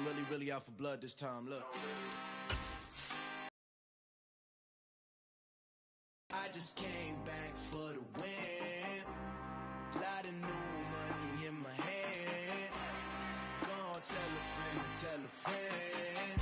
I'm really out for blood this time, look. I just came back for the win. Lot of new money in my hand. Gonna tell a friend.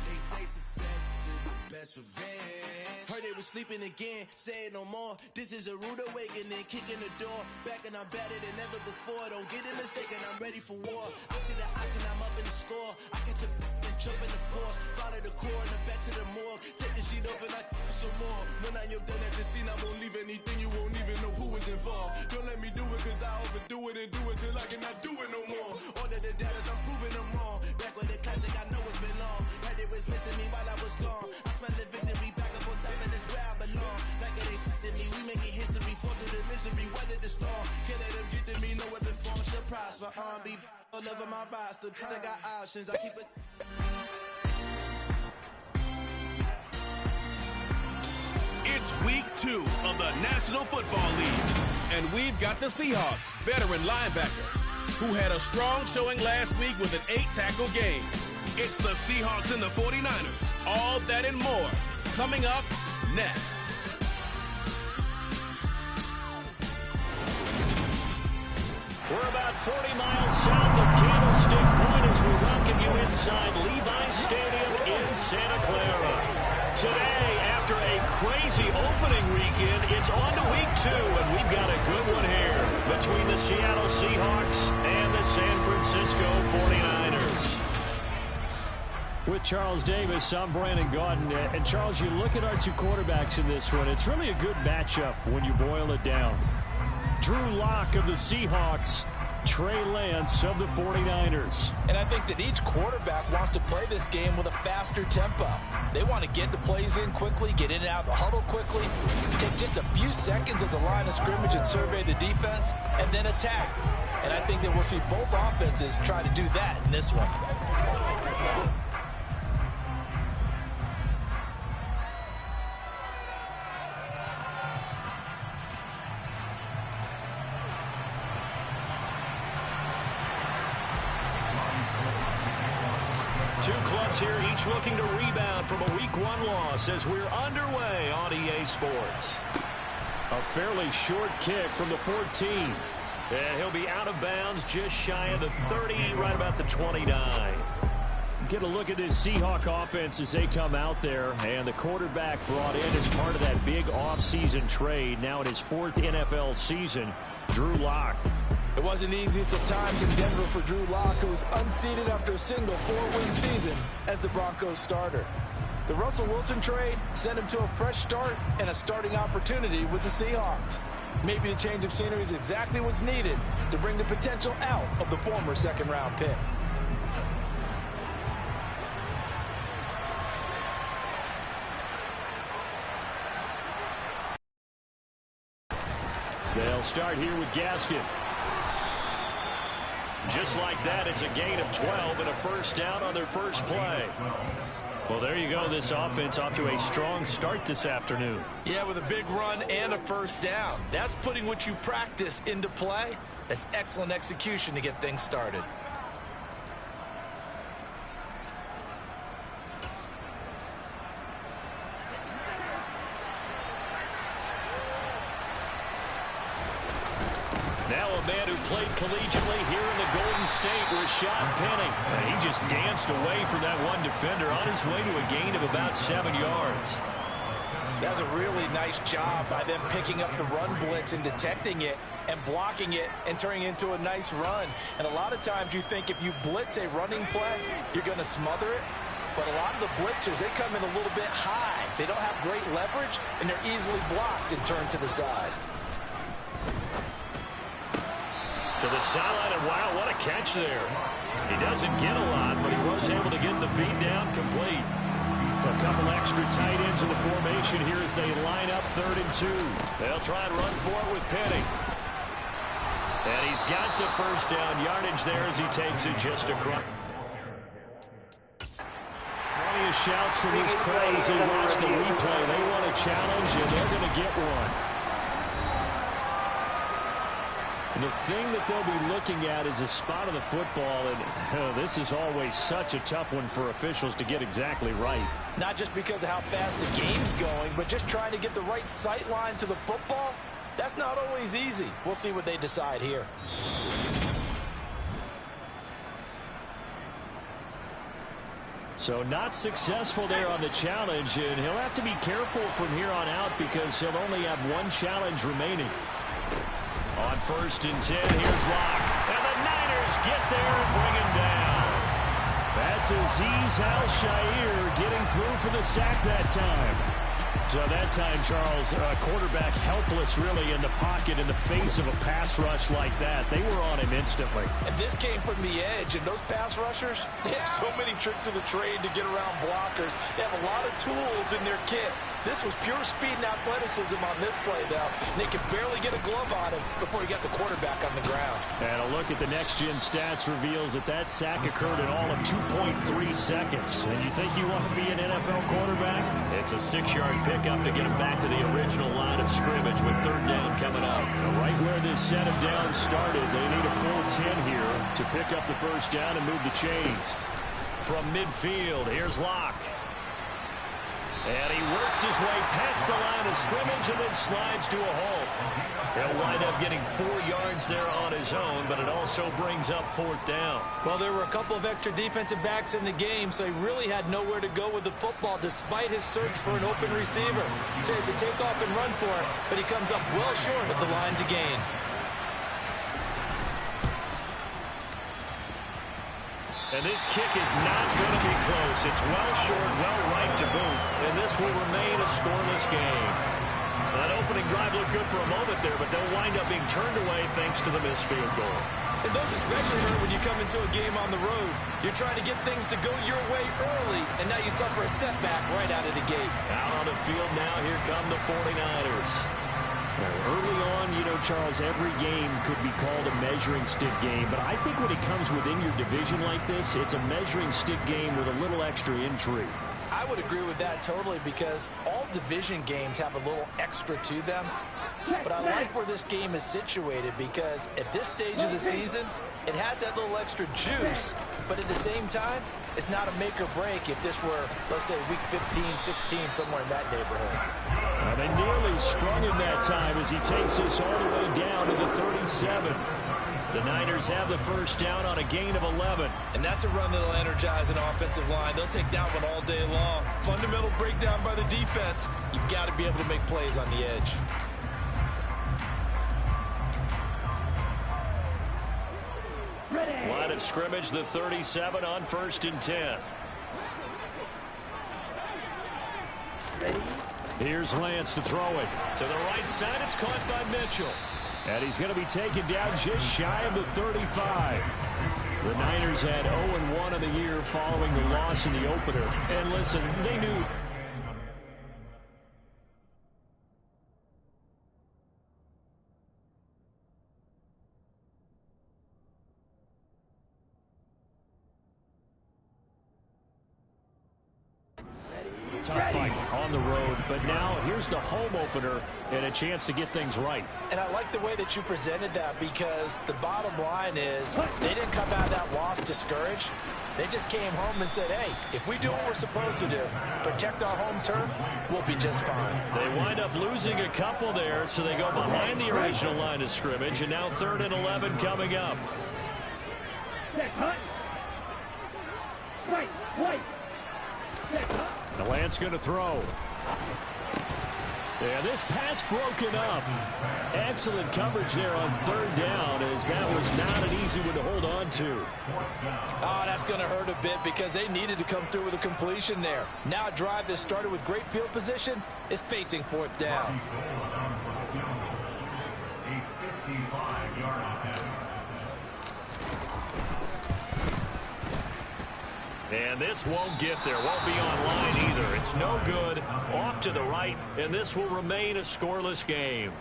They say success is the best revenge. Heard they was sleeping again, say it no more. This is a rude awakening, kicking the door. Back and I'm better than ever before. Don't get it mistaken, I'm ready for war. I see the option, I'm up in the score. I catch a and jump in the course. Follow the core and the back to the morgue. Take the sheet off and I some more. When I am done at the scene, I won't leave anything. You won't even know who was involved. Don't let me do it, cause I overdo it and do it till I cannot do it no more. All of the doubters, I'm proving them wrong. Back with the classic, I know it's been long. Heard they was missing me while I was gone. I smell the victory, back up on top, and it's where I belong. Like it ain't to me, we making history. Fall through the misery, weather the storm. Can't let them get to me, no weapon form should prosper. Be all over my roster, I got options, I keep it. It's week 2 of the National Football League, and we've got the Seahawks veteran linebacker who had a strong showing last week with an 8-tackle game. It's the Seahawks and the 49ers, all that and more, coming up next. We're about 40 miles south of Candlestick Point as we welcome you inside Levi's Stadium in Santa Clara. Today, after a crazy opening weekend, it's on to week 2, and we've got a good one here between the Seattle Seahawks and the San Francisco 49ers. With Charles Davis, I'm Brandon Gaudin. And Charles, you look at our two quarterbacks in this one, it's really a good matchup when you boil it down. Drew Lock of the Seahawks, Trey Lance of the 49ers. And I think that each quarterback wants to play this game with a faster tempo. They want to get the plays in quickly, get in and out of the huddle quickly, take just a few seconds of the line of scrimmage and survey the defense, and then attack. And I think that we'll see both offenses try to do that in this one. Two clubs here, each looking to rebound from a Week 1 loss as we're underway on EA Sports. A fairly short kick from the 14. And he'll be out of bounds just shy of the 30, right about the 29. Get a look at this Seahawk offense as they come out there. And the quarterback brought in as part of that big offseason trade. Now in his 4th NFL season, Drew Lock. It wasn't easiest of times in Denver for Drew Lock, who was unseated after a single 4-win season as the Broncos starter. The Russell Wilson trade sent him to a fresh start and a starting opportunity with the Seahawks. Maybe a change of scenery is exactly what's needed to bring the potential out of the former second-round pick. They'll start here with Gaskin. Just like that, it's a gain of 12 and a first down on their first play. Well, there you go. This offense off to a strong start this afternoon. Yeah, with a big run and a first down. That's putting what you practice into play. That's excellent execution to get things started. Now a man who played collegiately here in the Golden State, Rashad Penny. He just danced away from that one defender on his way to a gain of about 7 yards. That's a really nice job by them picking up the run blitz and detecting it and blocking it and turning it into a nice run. And a lot of times you think if you blitz a running play, you're going to smother it. But a lot of the blitzers, they come in a little bit high. They don't have great leverage, and they're easily blocked and turned to the side. To the sideline, and wow, what a catch there. He doesn't get a lot, but he was able to get the feed down complete. A couple extra tight ends in the formation here as they line up 3rd and 2. They'll try and run for it with Penny. And he's got the first down yardage there as he takes it just across. Plenty of shouts from this crowd as they watch the replay. They want a challenge, and they're going to get one. The thing that they'll be looking at is a spot of the football, and this is always such a tough one for officials to get exactly right. Not just because of how fast the game's going, but just trying to get the right sight line to the football. That's not always easy. We'll see what they decide here. So not successful there on the challenge, and he'll have to be careful from here on out because he'll only have one challenge remaining. On 1st and 10, here's Locke. And the Niners get there and bring him down. That's Azeez Al-Shaair getting through for the sack that time. So that time, Charles, quarterback helpless really in the pocket in the face of a pass rush like that. They were on him instantly. And this came from the edge, and those pass rushers, they have so many tricks of the trade to get around blockers. They have a lot of tools in their kit. This was pure speed and athleticism on this play, though. And they could barely get a glove on him before he got the quarterback on the ground. And a look at the next-gen stats reveals that sack occurred in all of 2.3 seconds. And you think you want to be an NFL quarterback? It's a 6-yard pickup to get him back to the original line of scrimmage with 3rd down coming up. Right where this set of downs started, they need a full 10 here to pick up the 1st down and move the chains. From midfield, here's Locke. And he works his way past the line of scrimmage and then slides to a halt. He'll wind up getting 4 yards there on his own, but it also brings up 4th down. Well, there were a couple of extra defensive backs in the game, so he really had nowhere to go with the football despite his search for an open receiver. So he has to take off and run for it, but he comes up well short of the line to gain. And this kick is not going to be close. It's well short, well right to boot. And this will remain a scoreless game. That opening drive looked good for a moment there, but they'll wind up being turned away thanks to the missed field goal. And those especially hurt when you come into a game on the road. You're trying to get things to go your way early, and now you suffer a setback right out of the gate. Out on the field now, here come the 49ers. Early on, Charles, every game could be called a measuring stick game, but I think when it comes within your division like this, it's a measuring stick game with a little extra intrigue. I would agree with that totally because all division games have a little extra to them. But I like where this game is situated because at this stage of the season, it has that little extra juice, but at the same time, it's not a make or break if this were, let's say, week 15, 16, somewhere in that neighborhood. Well, they nearly sprung him that time as he takes us all the way down to the 37. The Niners have the 1st down on a gain of 11. And that's a run that'll energize an offensive line. They'll take that one all day long. Fundamental breakdown by the defense. You've got to be able to make plays on the edge. Line of scrimmage, the 37 on 1st and 10. Here's Lance to throw it. To the right side, it's caught by Mitchell. And he's going to be taken down just shy of the 35. The Niners had 0-1 on the year following the loss in the opener. And listen, they knew... Tough fight on the road, but now here's the home opener and a chance to get things right. And I like the way that you presented that because the bottom line is they didn't come out of that loss discouraged. They just came home and said, hey, if we do what we're supposed to do, protect our home turf, we'll be just fine. They wind up losing a couple there, so they go behind the original line of scrimmage, and now 3rd and 11 coming up. The Lance going to throw. And this pass broken up. Excellent coverage there on 3rd down as that was not an easy one to hold on to. Oh, that's going to hurt a bit because they needed to come through with a completion there. Now a drive that started with great field position is facing 4th down. And this won't get there. Won't be online either. It's no good. Off to the right, and this will remain a scoreless game.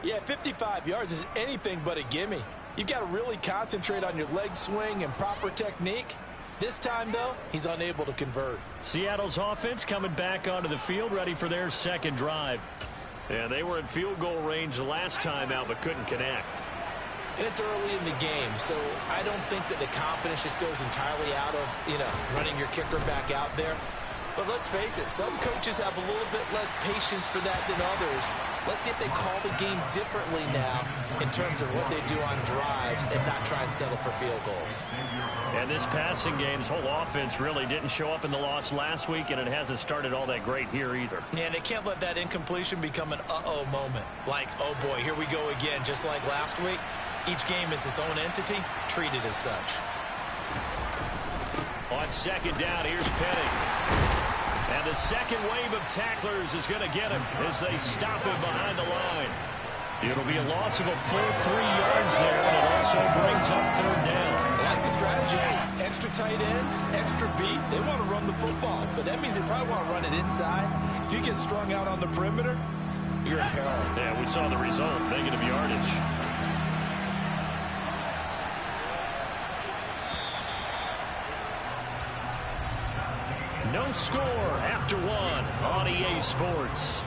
Yeah, 55 yards is anything but a gimme. You've got to really concentrate on your leg swing and proper technique. This time, though, he's unable to convert. Seattle's offense coming back onto the field, ready for their 2nd drive. And they were in field goal range the last time out, but couldn't connect. and it's early in the game, so I don't think that the confidence just goes entirely out of, running your kicker back out there. But let's face it, some coaches have a little bit less patience for that than others. Let's see if they call the game differently now in terms of what they do on drives and not try and settle for field goals. And this passing game's whole offense really didn't show up in the loss last week, and it hasn't started all that great here either. Yeah, and they can't let that incompletion become an uh-oh moment. Like, oh boy, here we go again, just like last week. Each game is its own entity, treated as such. On second down, here's Penning. And the second wave of tacklers is going to get him as they stop him behind the line. It'll be a loss of a full 3 yards there, and it also brings up third down. I like the strategy. Extra tight ends, extra beef. They want to run the football, but that means they probably want to run it inside. If you get strung out on the perimeter, you're in peril. Yeah, we saw the result, negative yardage. No score after one on EA Sports.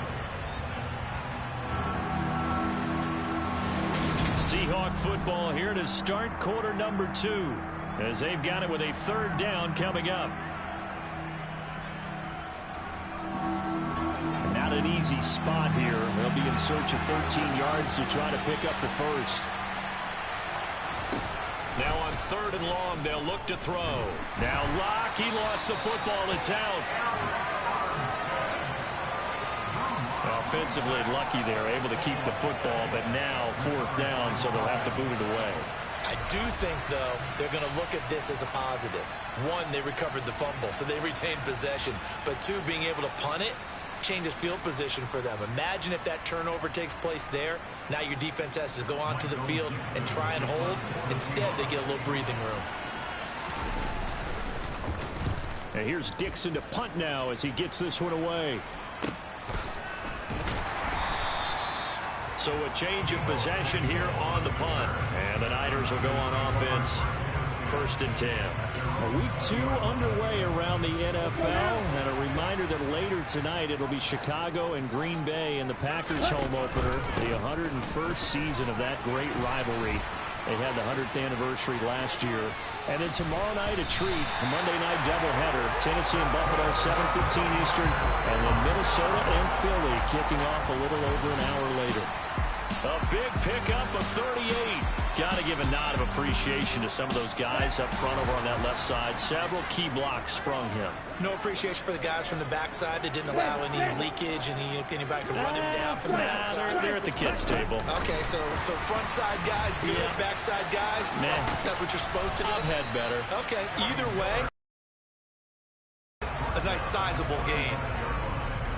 Seahawk football here to start quarter number 2 as they've got it with a third down coming up. Not an easy spot here. They'll be in search of 13 yards to try to pick up the first. Now on third and long, they'll look to throw. Now Locke, he lost the football. It's out. Offensively lucky they're able to keep the football, but now fourth down, so they'll have to boot it away. I do think, though, they're going to look at this as a positive. One, they recovered the fumble, so they retained possession. But two, being able to punt it changes field position for them. Imagine if that turnover takes place there. Now your defense has to go onto the field and try and hold. Instead, they get a little breathing room. And here's Dixon to punt now as he gets this one away. So a change of possession here on the punt. And the Niners will go on offense. 1st and 10. Week 2 underway around the NFL. And a reminder that later tonight it'll be Chicago and Green Bay in the Packers home opener. The 101st season of that great rivalry. They had the 100th anniversary last year. And then tomorrow night a treat. A Monday night doubleheader. Tennessee and Buffalo 7:15 Eastern. And then Minnesota and Philly kicking off a little over an hour later. A big pickup of 38. Got to give a nod of appreciation to some of those guys up front over on that left side. Several key blocks sprung him. No appreciation for the guys from the backside that didn't allow any leakage, and anybody could run him down from the backside. They're at the kids' table. Okay, so front side guys good, backside guys, man, that's what you're supposed to do. I've had better. Okay, either way, a nice sizable gain.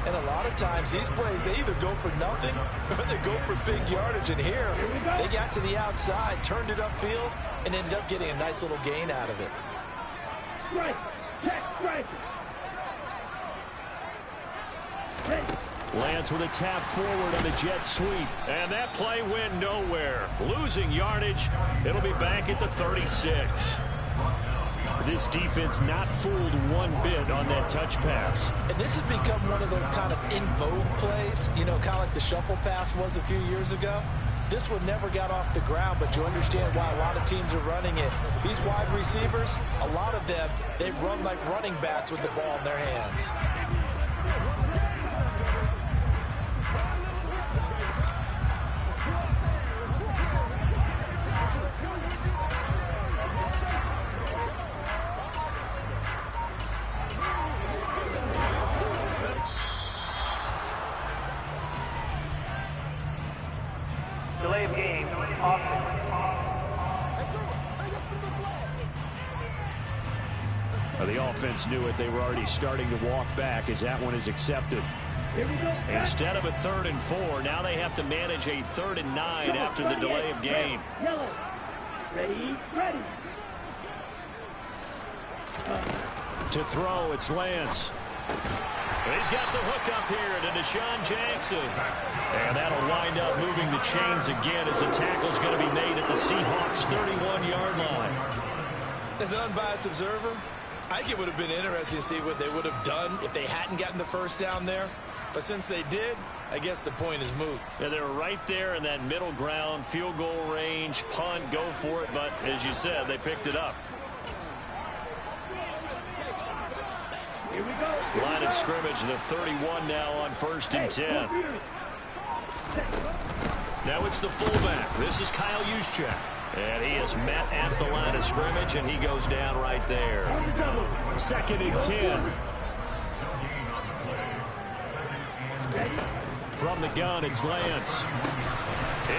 And a lot of times these plays, they either go for nothing or they go for big yardage. And here, they got to the outside, turned it upfield, and ended up getting a nice little gain out of it. Lance with a tap forward on the jet sweep. And that play went nowhere. Losing yardage. It'll be back at the 36. This defense not fooled one bit on that touch pass. And this has become one of those kind of in vogue plays, kind of like the shuffle pass was a few years ago. This one never got off the ground, but you understand why a lot of teams are running it. These wide receivers, a lot of them, they run like running backs with the ball in their hands. Delay of game, The offense knew it. They were already starting to walk back as that one is accepted. Instead of a 3rd and 4, now they have to manage a 3rd and 9 after the delay of game. Ready. To throw, it's Lance. He's got the hook up here to Deshaun Jackson. And that'll wind up moving the chains again as the tackle's going to be made at the Seahawks' 31-yard line. As an unbiased observer, I think it would have been interesting to see what they would have done if they hadn't gotten the first down there. But since they did, I guess the point is moot. Yeah, they were right there in that middle ground, field goal range, punt, go for it. But as you said, they picked it up. Here we go. Line of scrimmage, the 31 now on 1st and 10. Now it's the fullback. This is Kyle Juszczyk. And he is met at the line of scrimmage, and he goes down right there. 2nd and 10. From the gun, it's Lance.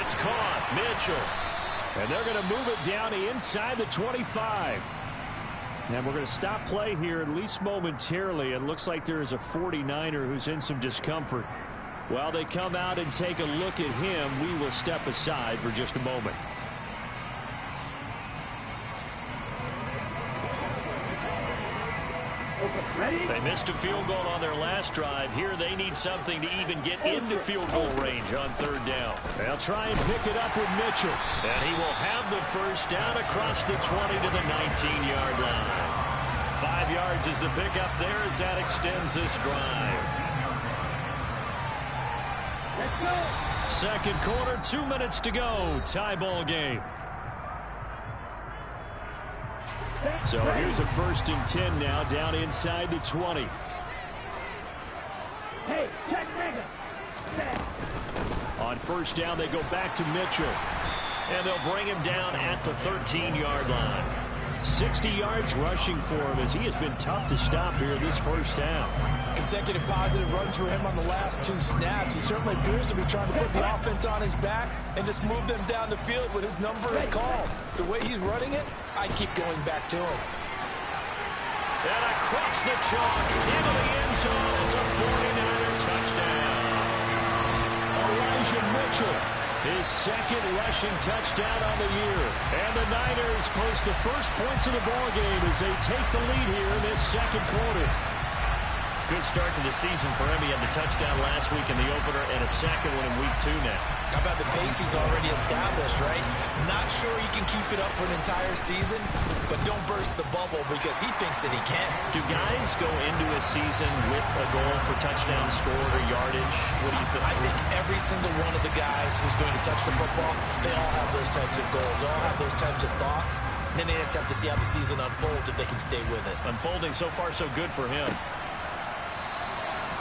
It's caught. Mitchell. And they're going to move it down to inside the 25. And we're going to stop play here, at least momentarily. It looks like there is a 49er who's in some discomfort. While they come out and take a look at him, we will step aside for just a moment. They missed a field goal on their last drive. Here they need something to even get into field goal range on 3rd down. They'll try and pick it up with Mitchell. And he will have the 1st down across the 20 to the 19-yard line. 5 yards is the pickup there as that extends this drive. Let's go. 2nd quarter, 2 minutes to go. Tie ball game. So here's a 1st and 10 now, down inside the 20. Hey, check nigga. On 1st down, they go back to Mitchell. And they'll bring him down at the 13-yard line. 60 yards rushing for him as he has been tough to stop here this 1st half. Consecutive positive runs for him on the last 2 snaps. He certainly appears to be trying to put the offense on his back and just move them down the field when his number is called. The way he's running it, I keep going back to him. And across the chalk, into the end zone. It's a 49er touchdown. Elijah Mitchell, his 2nd rushing touchdown on the year. And the Niners post the first points of the ballgame as they take the lead here in this 2nd quarter. Good start to the season for him. He had the touchdown last week in the opener and a 2nd one in week 2 now. How about the pace he's already established, right? Not sure he can keep it up for an entire season, but don't burst the bubble because he thinks that he can. Do guys go into a season with a goal for touchdown scored or yardage? What do you think? I think every single one of the guys who's going to touch the football, they all have those types of goals. They all have those types of thoughts. Then they just have to see how the season unfolds if they can stay with it. Unfolding so far so good for him.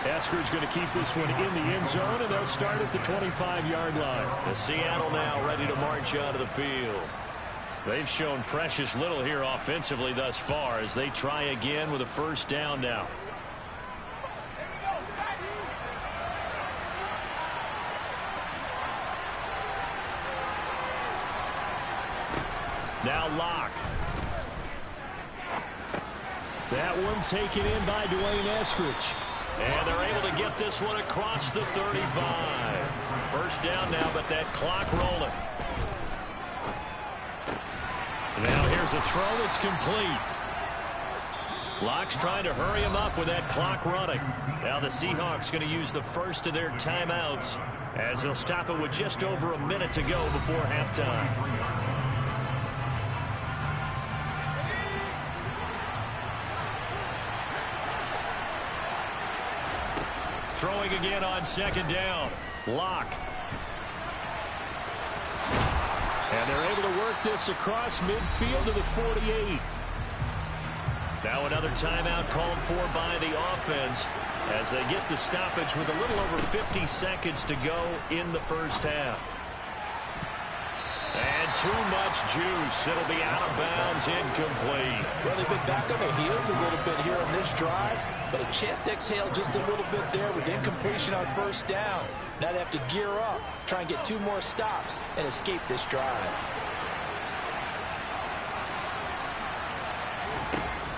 Esker's going to keep this one in the end zone, and they'll start at the 25-yard line. The Seattle now ready to march out of the field. They've shown precious little here offensively thus far as they try again with a 1st down now. Now Locke. That one taken in by Dwayne Eskridge. And they're able to get this one across the 35. 1st down now, but that clock rolling. Now here's a throw that's complete. Locke's trying to hurry him up with that clock running. Now the Seahawks going to use the 1st of their timeouts as they'll stop it with just over a minute to go before halftime. Throwing again on 2nd down. Locke. And they're able to work this across midfield to the 48. Now another timeout called for by the offense as they get the stoppage with a little over 50 seconds to go in the 1st half. And too much juice. It'll be out of bounds, incomplete. Well, they've been back on their heels a little bit here on this drive, but a chance to exhale just a little bit there with incompletion on 1st down. Now they have to gear up, try and get 2 more stops, and escape this drive.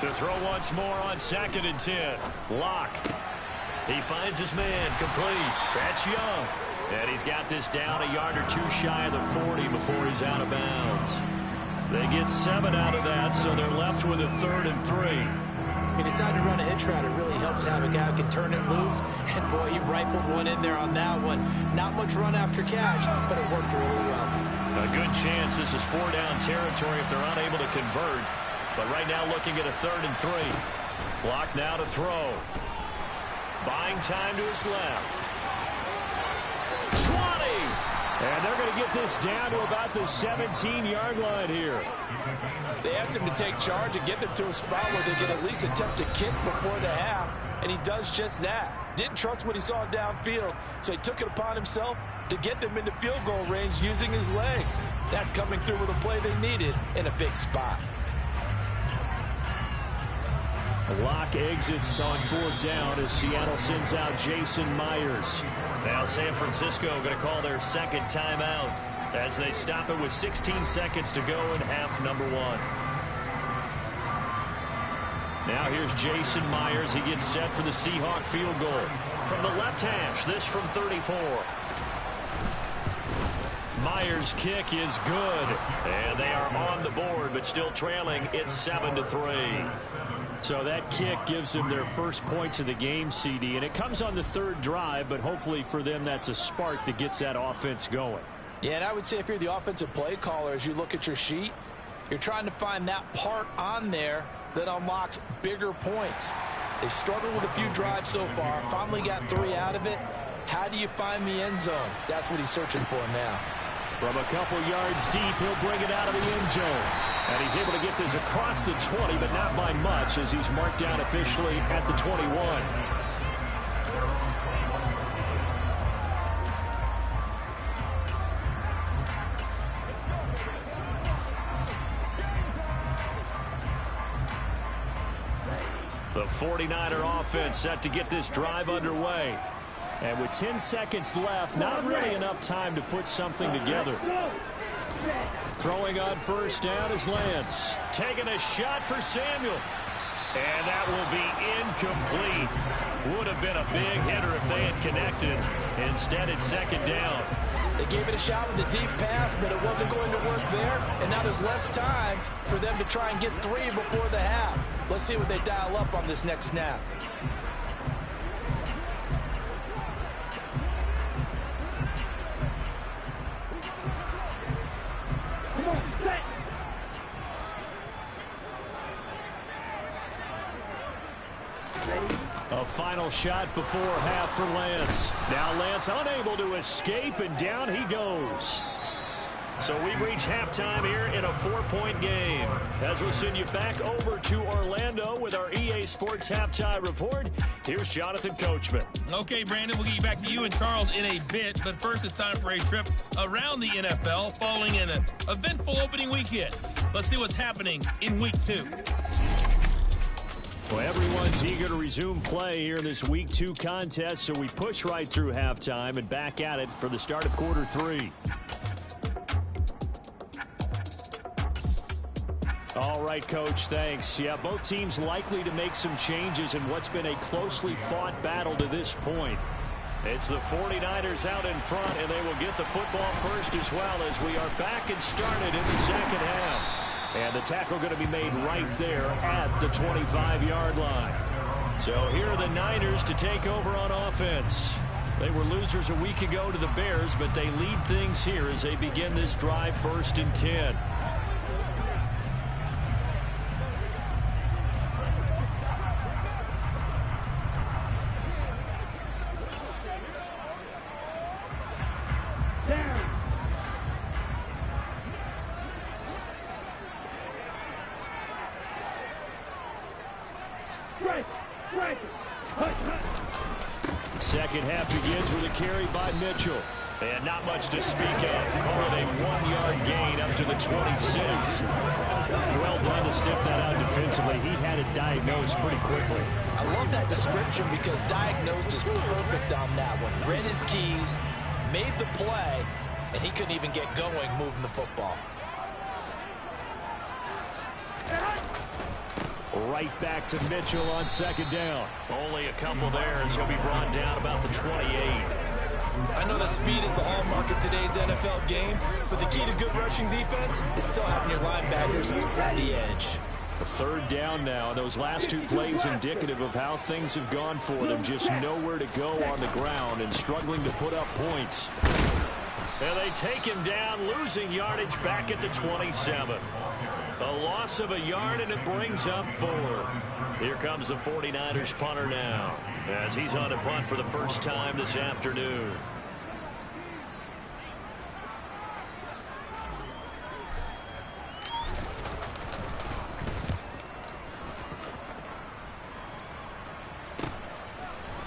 To throw once more on 2nd and 10. Locke. He finds his man, complete. That's Young. And he's got this down a yard or 2 shy of the 40 before he's out of bounds. They get 7 out of that, so they're left with a 3rd and 3. He decided to run a hitch route. It really helps to have a guy who can turn it loose. And, boy, he rifled one in there on that one. Not much run after catch, but it worked really well. A good chance this is 4-down territory if they're unable to convert. But right now looking at a 3rd and 3. Block now to throw. Buying time to his left. And they're going to get this down to about the 17-yard line here. They asked him to take charge and get them to a spot where they could at least attempt to kick before the half, and he does just that. Didn't trust what he saw downfield, so he took it upon himself to get them into field goal range using his legs. That's coming through with a play they needed in a big spot. Lock exits on 4th down as Seattle sends out Jason Myers. Now San Francisco going to call their second timeout as they stop it with 16 seconds to go in half number 1. Now here's Jason Myers. He gets set for the Seahawk field goal. From the left hash, this from 34. Myers' kick is good. And they are on the board, but still trailing. It's 7-3. So that kick gives them their first points of the game, CD. And it comes on the 3rd drive, but hopefully for them that's a spark that gets that offense going. Yeah, and I would say if you're the offensive play caller, as you look at your sheet, you're trying to find that part on there that unlocks bigger points. They've struggled with a few drives so far, finally got 3 out of it. How do you find the end zone? That's what he's searching for now. From a couple yards deep, he'll bring it out of the end zone. And he's able to get this across the 20, but not by much, as he's marked down officially at the 21. The 49er offense set to get this drive underway. And with 10 seconds left, not really enough time to put something together. Throwing on 1st down is Lance. Taking a shot for Samuel. And that will be incomplete. Would have been a big hitter if they had connected. Instead, it's 2nd down. They gave it a shot with a deep pass, but it wasn't going to work there. And now there's less time for them to try and get 3 before the half. Let's see what they dial up on this next snap. A final shot before half for Lance. Now Lance unable to escape, and down he goes. So we've reached halftime here in a 4-point game. As we'll send you back over to Orlando with our EA Sports Halftime Report, here's Jonathan Coachman. Okay, Brandon, we'll get back to you and Charles in a bit, but first it's time for a trip around the NFL following an eventful opening weekend. Let's see what's happening in Week 2. Well, everyone's eager to resume play here in this Week 2 contest, so we push right through halftime and back at it for the start of quarter 3. All right, Coach, thanks. Yeah, both teams likely to make some changes in what's been a closely fought battle to this point. It's the 49ers out in front, and they will get the football first as well as we are back and started in the 2nd half. And the tackle going to be made right there at the 25-yard line. So here are the Niners to take over on offense. They were losers a week ago to the Bears, but they lead things here as they begin this drive 1st and 10. Second half begins with a carry by Mitchell. And not much to speak of. Call it a 1-yard gain up to the 26. Well done to sniff that out defensively. He had it diagnosed pretty quickly. I love that description because diagnosed is perfect on that one. Read his keys, made the play, and he couldn't even get going moving the football. Right back to Mitchell on 2nd down. Only a couple there as he'll be brought down about the 28. I know that speed is the hallmark of today's NFL game, but the key to good rushing defense is still having your linebackers set the edge. A 3rd down now. Those last 2 plays indicative of how things have gone for them. Just nowhere to go on the ground and struggling to put up points. And they take him down, losing yardage back at the 27. A loss of a yard, and it brings up 4th. Here comes the 49ers punter now, as he's on a punt for the first time this afternoon.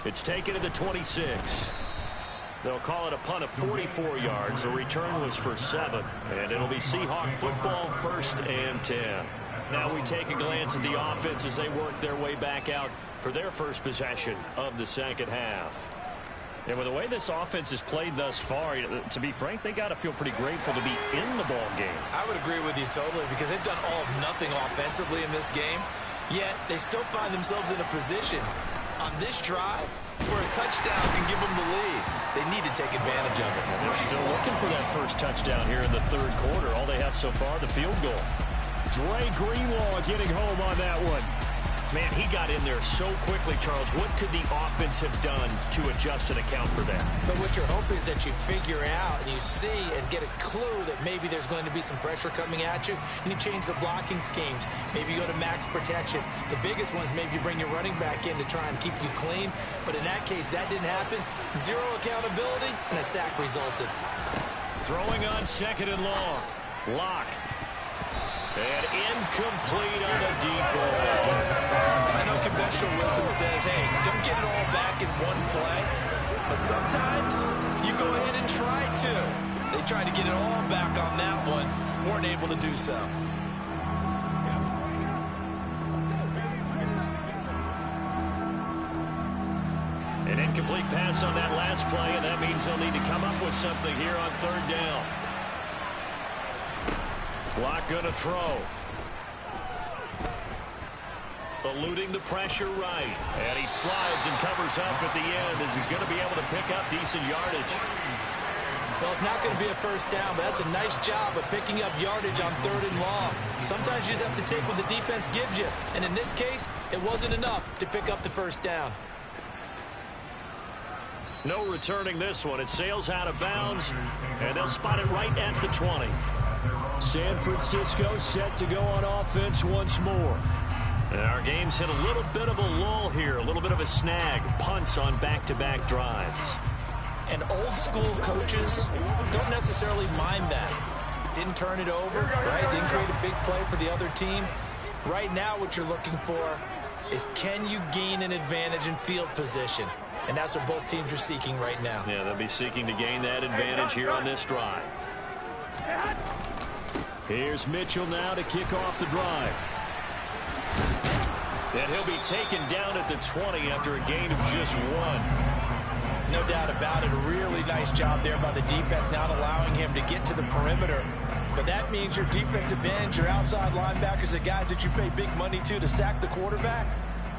It's taken to the 26. They'll call it a punt of 44 yards. The return was for 7. And it'll be Seahawk football, 1st and 10. Now we take a glance at the offense as they work their way back out for their first possession of the second half. And with the way this offense has played thus far, to be frank, they got to feel pretty grateful to be in the ball game. I would agree with you totally, because they've done all of nothing offensively in this game, yet they still find themselves in a position on this drive where a touchdown can give them the lead. They need to take advantage of it. And they're still looking for that first touchdown here in the third quarter. All they have so far, the field goal. Dre Greenlaw getting home on that one. Man, he got in there so quickly, Charles. What could the offense have done to adjust and account for that? But what you're hoping is that you figure out and you see and get a clue that maybe there's going to be some pressure coming at you, and you change the blocking schemes. Maybe you go to max protection. The biggest one is maybe you bring your running back in to try and keep you clean. But in that case, that didn't happen. Zero accountability, and a sack resulted. Throwing on 2nd and long. Lock. And incomplete on a deep ball. I know conventional wisdom says, hey, don't get it all back in one play. But sometimes you go ahead and try to. They tried to get it all back on that one. Weren't able to do so. An incomplete pass on that last play, and that means they'll need to come up with something here on 3rd down. Lock gonna throw. Eluding the pressure right. And he slides and covers up at the end as he's going to be able to pick up decent yardage. Well, it's not going to be a first down, but that's a nice job of picking up yardage on 3rd and long. Sometimes you just have to take what the defense gives you. And in this case, it wasn't enough to pick up the first down. No returning this one. It sails out of bounds, and they'll spot it right at the 20. San Francisco set to go on offense once more. And our game's hit a little bit of a lull here, a little bit of a snag. Punts on back-to-back drives. And old-school coaches don't necessarily mind that. Didn't turn it over, right? Didn't create a big play for the other team. Right now what you're looking for is, can you gain an advantage in field position? And that's what both teams are seeking right now. Yeah, they'll be seeking to gain that advantage here on this drive. Here's Mitchell now to kick off the drive. And he'll be taken down at the 20 after a gain of just 1. No doubt about it. A really nice job there by the defense, not allowing him to get to the perimeter. But that means your defensive ends, your outside linebackers, the guys that you pay big money to sack the quarterback,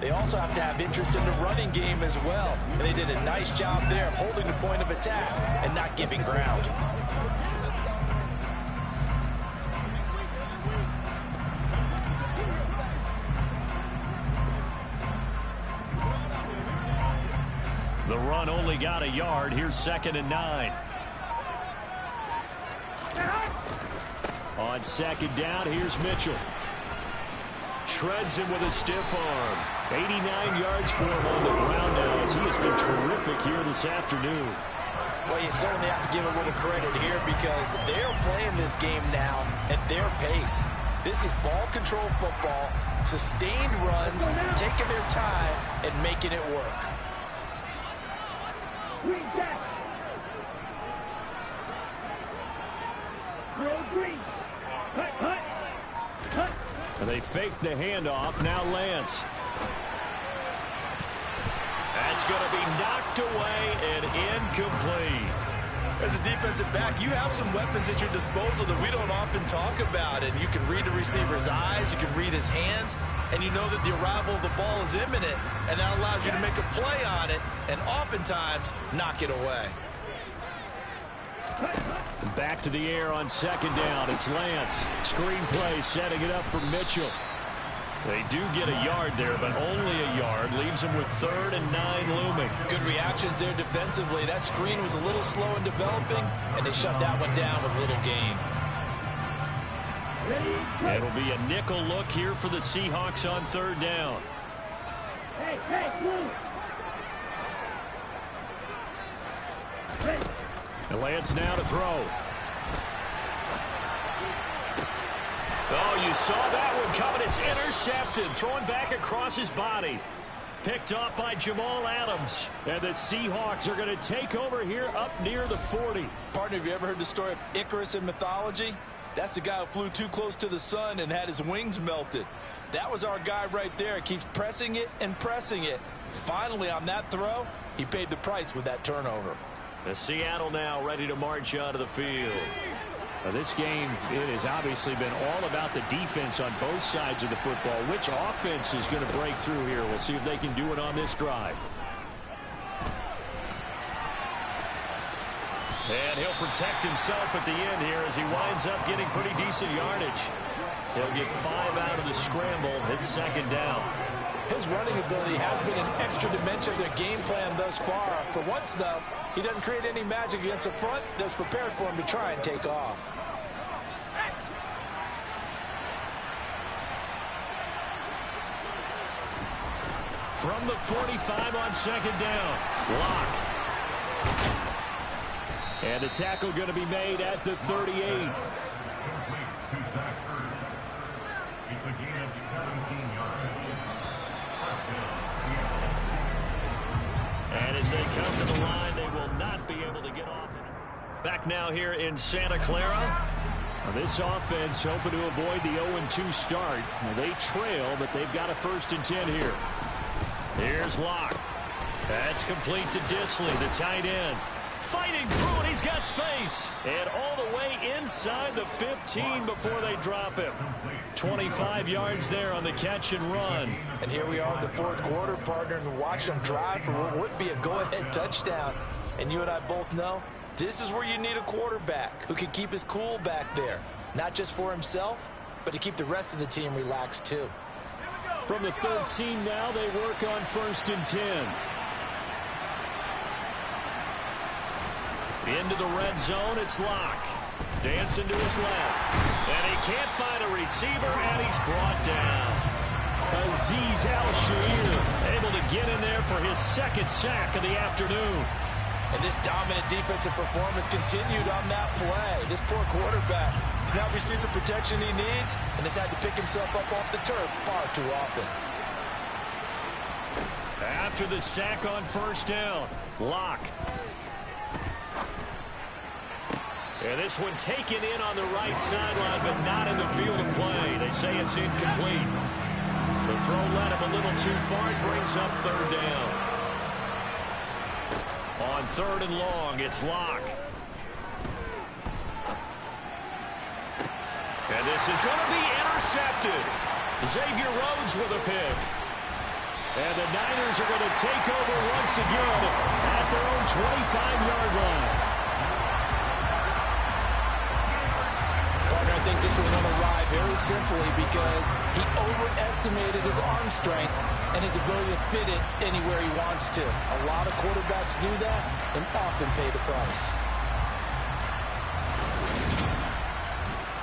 they also have to have interest in the running game as well. And they did a nice job there of holding the point of attack and not giving ground. The run only got a yard. Here's 2nd and 9. On 2nd down, here's Mitchell. Shreds him with a stiff arm. 89 yards for him on the ground now, as he has been terrific here this afternoon. Well, you certainly have to give a little credit here because they're playing this game now at their pace. This is ball control football, sustained runs, taking their time, and making it work. And they fake the handoff. Now Lance. That's going to be knocked away and incomplete. As a defensive back, you have some weapons at your disposal that we don't often talk about. And you can read the receiver's eyes, you can read his hands, and you know that the arrival of the ball is imminent. And that allows you to make a play on it and oftentimes knock it away. Back to the air on 2nd down. It's Lance. Screen play setting it up for Mitchell. They do get a yard there, but only a yard. Leaves them with 3rd and 9 looming. Good reactions there defensively. That screen was a little slow in developing, and they shut that one down with little gain. It'll be a nickel look here for the Seahawks on 3rd down. And Lance now to throw. Oh, you saw that one coming. It's intercepted. Throwing back across his body. Picked off by Jamal Adams. And the Seahawks are going to take over here up near the 40. Partner, have you ever heard the story of Icarus in mythology? That's the guy who flew too close to the sun and had his wings melted. That was our guy right there. He keeps pressing it and pressing it. Finally, on that throw, he paid the price with that turnover. The Seattle now ready to march onto the field. Now this game, it has obviously been all about the defense on both sides of the football. Which offense is going to break through here? We'll see if they can do it on this drive. And he'll protect himself at the end here as he winds up getting pretty decent yardage. He'll get 5 out of the scramble. It's second down. His running ability has been an extra dimension of their game plan thus far. For once, though, he doesn't create any magic against the front that's prepared for him to try and take off. From the 45 on second down. Block. And the tackle going to be made at the 38. And as they come to the line, they will not be able to get off it. Back now here in Santa Clara. Now this offense hoping to avoid the 0-2 start. Now they trail, but they've got a 1st and 10 here. Here's Locke. That's complete to Disley, the tight end. Fighting through it, he's got space. And all the way inside the 15 before they drop him. 25 yards there on the catch and run. And here we are in the 4th quarter, partner, and watch them drive for what would be a go-ahead touchdown. And you and I both know this is where you need a quarterback who can keep his cool back there. Not just for himself, but to keep the rest of the team relaxed too. From the 13 now, they work on 1st and 10. Into the red zone, it's Locke. Dancing to his left. And he can't find a receiver, and he's brought down. Azeez Al-Shaair able to get in there for his 2nd sack of the afternoon. And this dominant defensive performance continued on that play. This poor quarterback has not received the protection he needs and has had to pick himself up off the turf far too often. After the sack on 1st down, Locke. And this one taken in on the right sideline, but not in the field of play. They say it's incomplete. The throw led him a little too far. It brings up 3rd down. On 3rd and long, it's Locke. And this is going to be intercepted. Xavier Rhodes with a pick. And the Niners are going to take over once again at their own 25-yard line. I think this is going to ride very simply because he overestimated his arm strength and his ability to fit it anywhere he wants to. A lot of quarterbacks do that and often pay the price.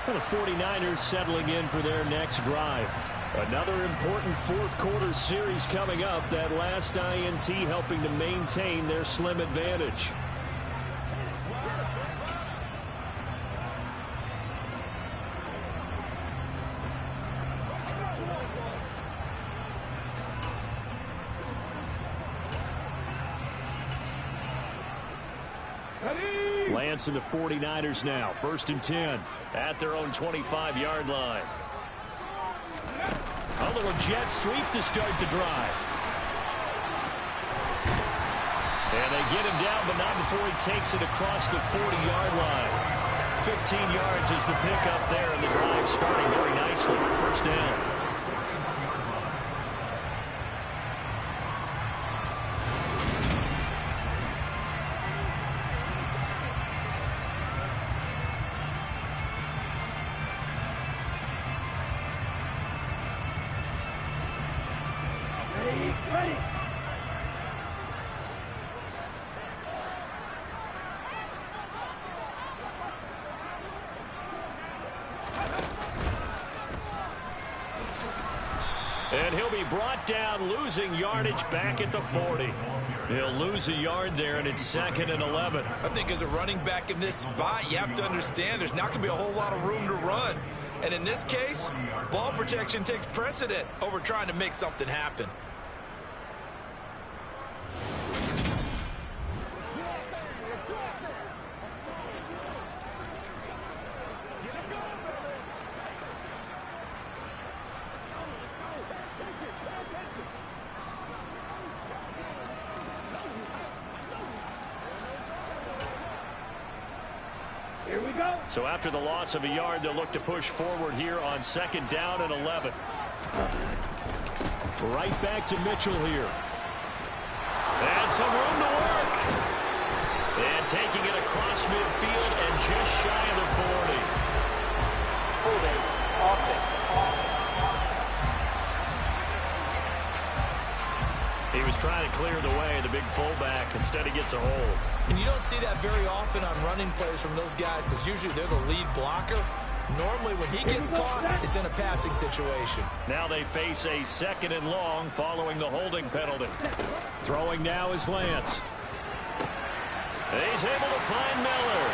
Well, the 49ers settling in for their next drive. Another important 4th quarter series coming up. That last INT helping to maintain their slim advantage. Lance and the 49ers now. 1st and 10. At their own 25-yard line. A little jet sweep to start the drive. And they get him down, but not before he takes it across the 40-yard line. 15 yards is the pickup there, and the drive starting very nicely. 1st down. And he'll be brought down, losing yardage back at the 40. He'll lose a yard there, and it's 2nd and 11. I think as a running back in this spot, you have to understand there's not going to be a whole lot of room to run. And in this case, ball protection takes precedent over trying to make something happen. So after the loss of a yard, they'll look to push forward here on 2nd down and 11. Right back to Mitchell here. And some room to work. And taking it across midfield and just shy of the 40. Holding offense. He was trying to clear the way, the big fullback. Instead, he gets a hold. And you don't see that very often on running plays from those guys because usually they're the lead blocker. Normally, when he gets caught, it's in a passing situation. Now they face a 2nd and long following the holding penalty. Throwing now is Lance. He's able to find Miller.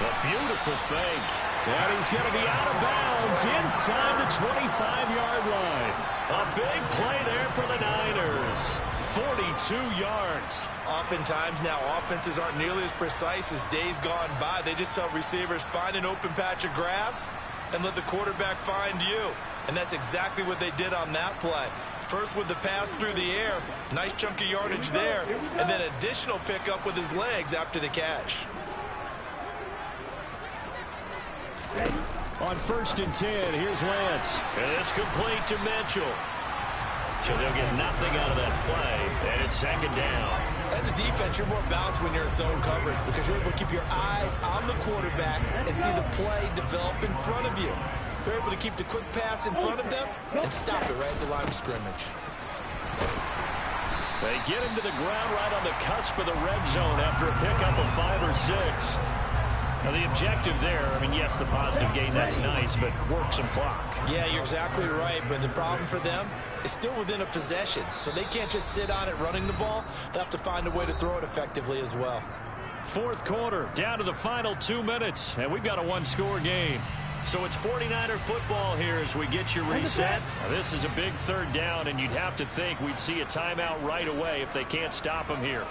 A beautiful fake. And he's going to be out of bounds inside the 25-yard line. A big play there for the Niners. 42 yards. Oftentimes now offenses aren't nearly as precise as days gone by. They just help receivers find an open patch of grass and let the quarterback find you. And that's exactly what they did on that play. First with the pass through the air, nice chunk of yardage there, and then additional pickup with his legs after the catch. On 1st and 10, here's Lance. And it's complete to Mitchell. So they'll get nothing out of that play, and it's 2nd down. As a defense, you're more balanced when you're in zone coverage because you're able to keep your eyes on the quarterback and see the play develop in front of you. You're able to keep the quick pass in front of them and stop it right at the line of scrimmage. They get him to the ground right on the cusp of the red zone after a pickup of 5 or 6. Now, the objective there, I mean, yes, the positive gain, that's nice, but work some clock. Yeah, you're exactly right, but the problem for them is still within a possession, so they can't just sit on it running the ball. They'll have to find a way to throw it effectively as well. 4th quarter, down to the final 2 minutes, and we've got a one-score game. So it's 49er football here as we get you reset. Now, this is a big 3rd down, and you'd have to think we'd see a timeout right away if they can't stop him here.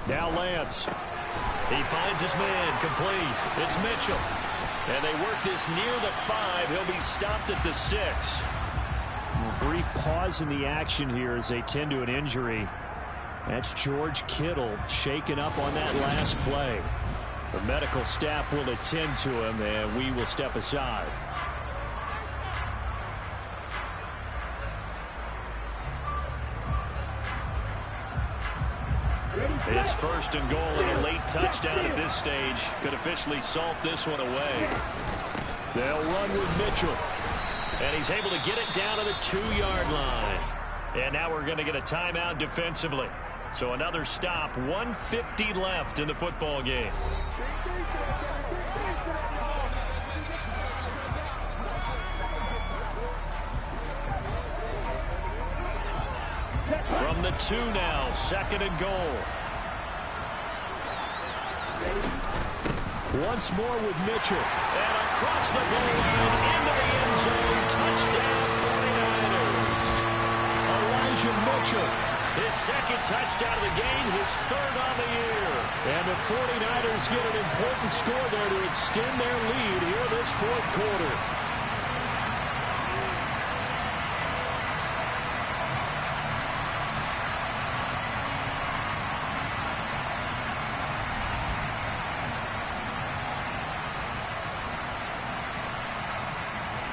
Now Lance. He finds his man, complete. It's Mitchell. And they work this near the 5. He'll be stopped at the 6. A brief pause in the action here as they tend to an injury. That's George Kittle shaken up on that last play. The medical staff will attend to him, and we will step aside. It's 1st and goal, and a late touchdown at this stage could officially salt this one away. They'll run with Mitchell. And he's able to get it down to the 2-yard line. And now we're going to get a timeout defensively. So another stop, 1:50 left in the football game. From the 2 now, 2nd and goal. Once more with Mitchell. And across the goal line into the end zone. Touchdown 49ers. Elijah Mitchell. His 2nd touchdown of the game, his 3rd on the year. And the 49ers get an important score there to extend their lead here this 4th quarter.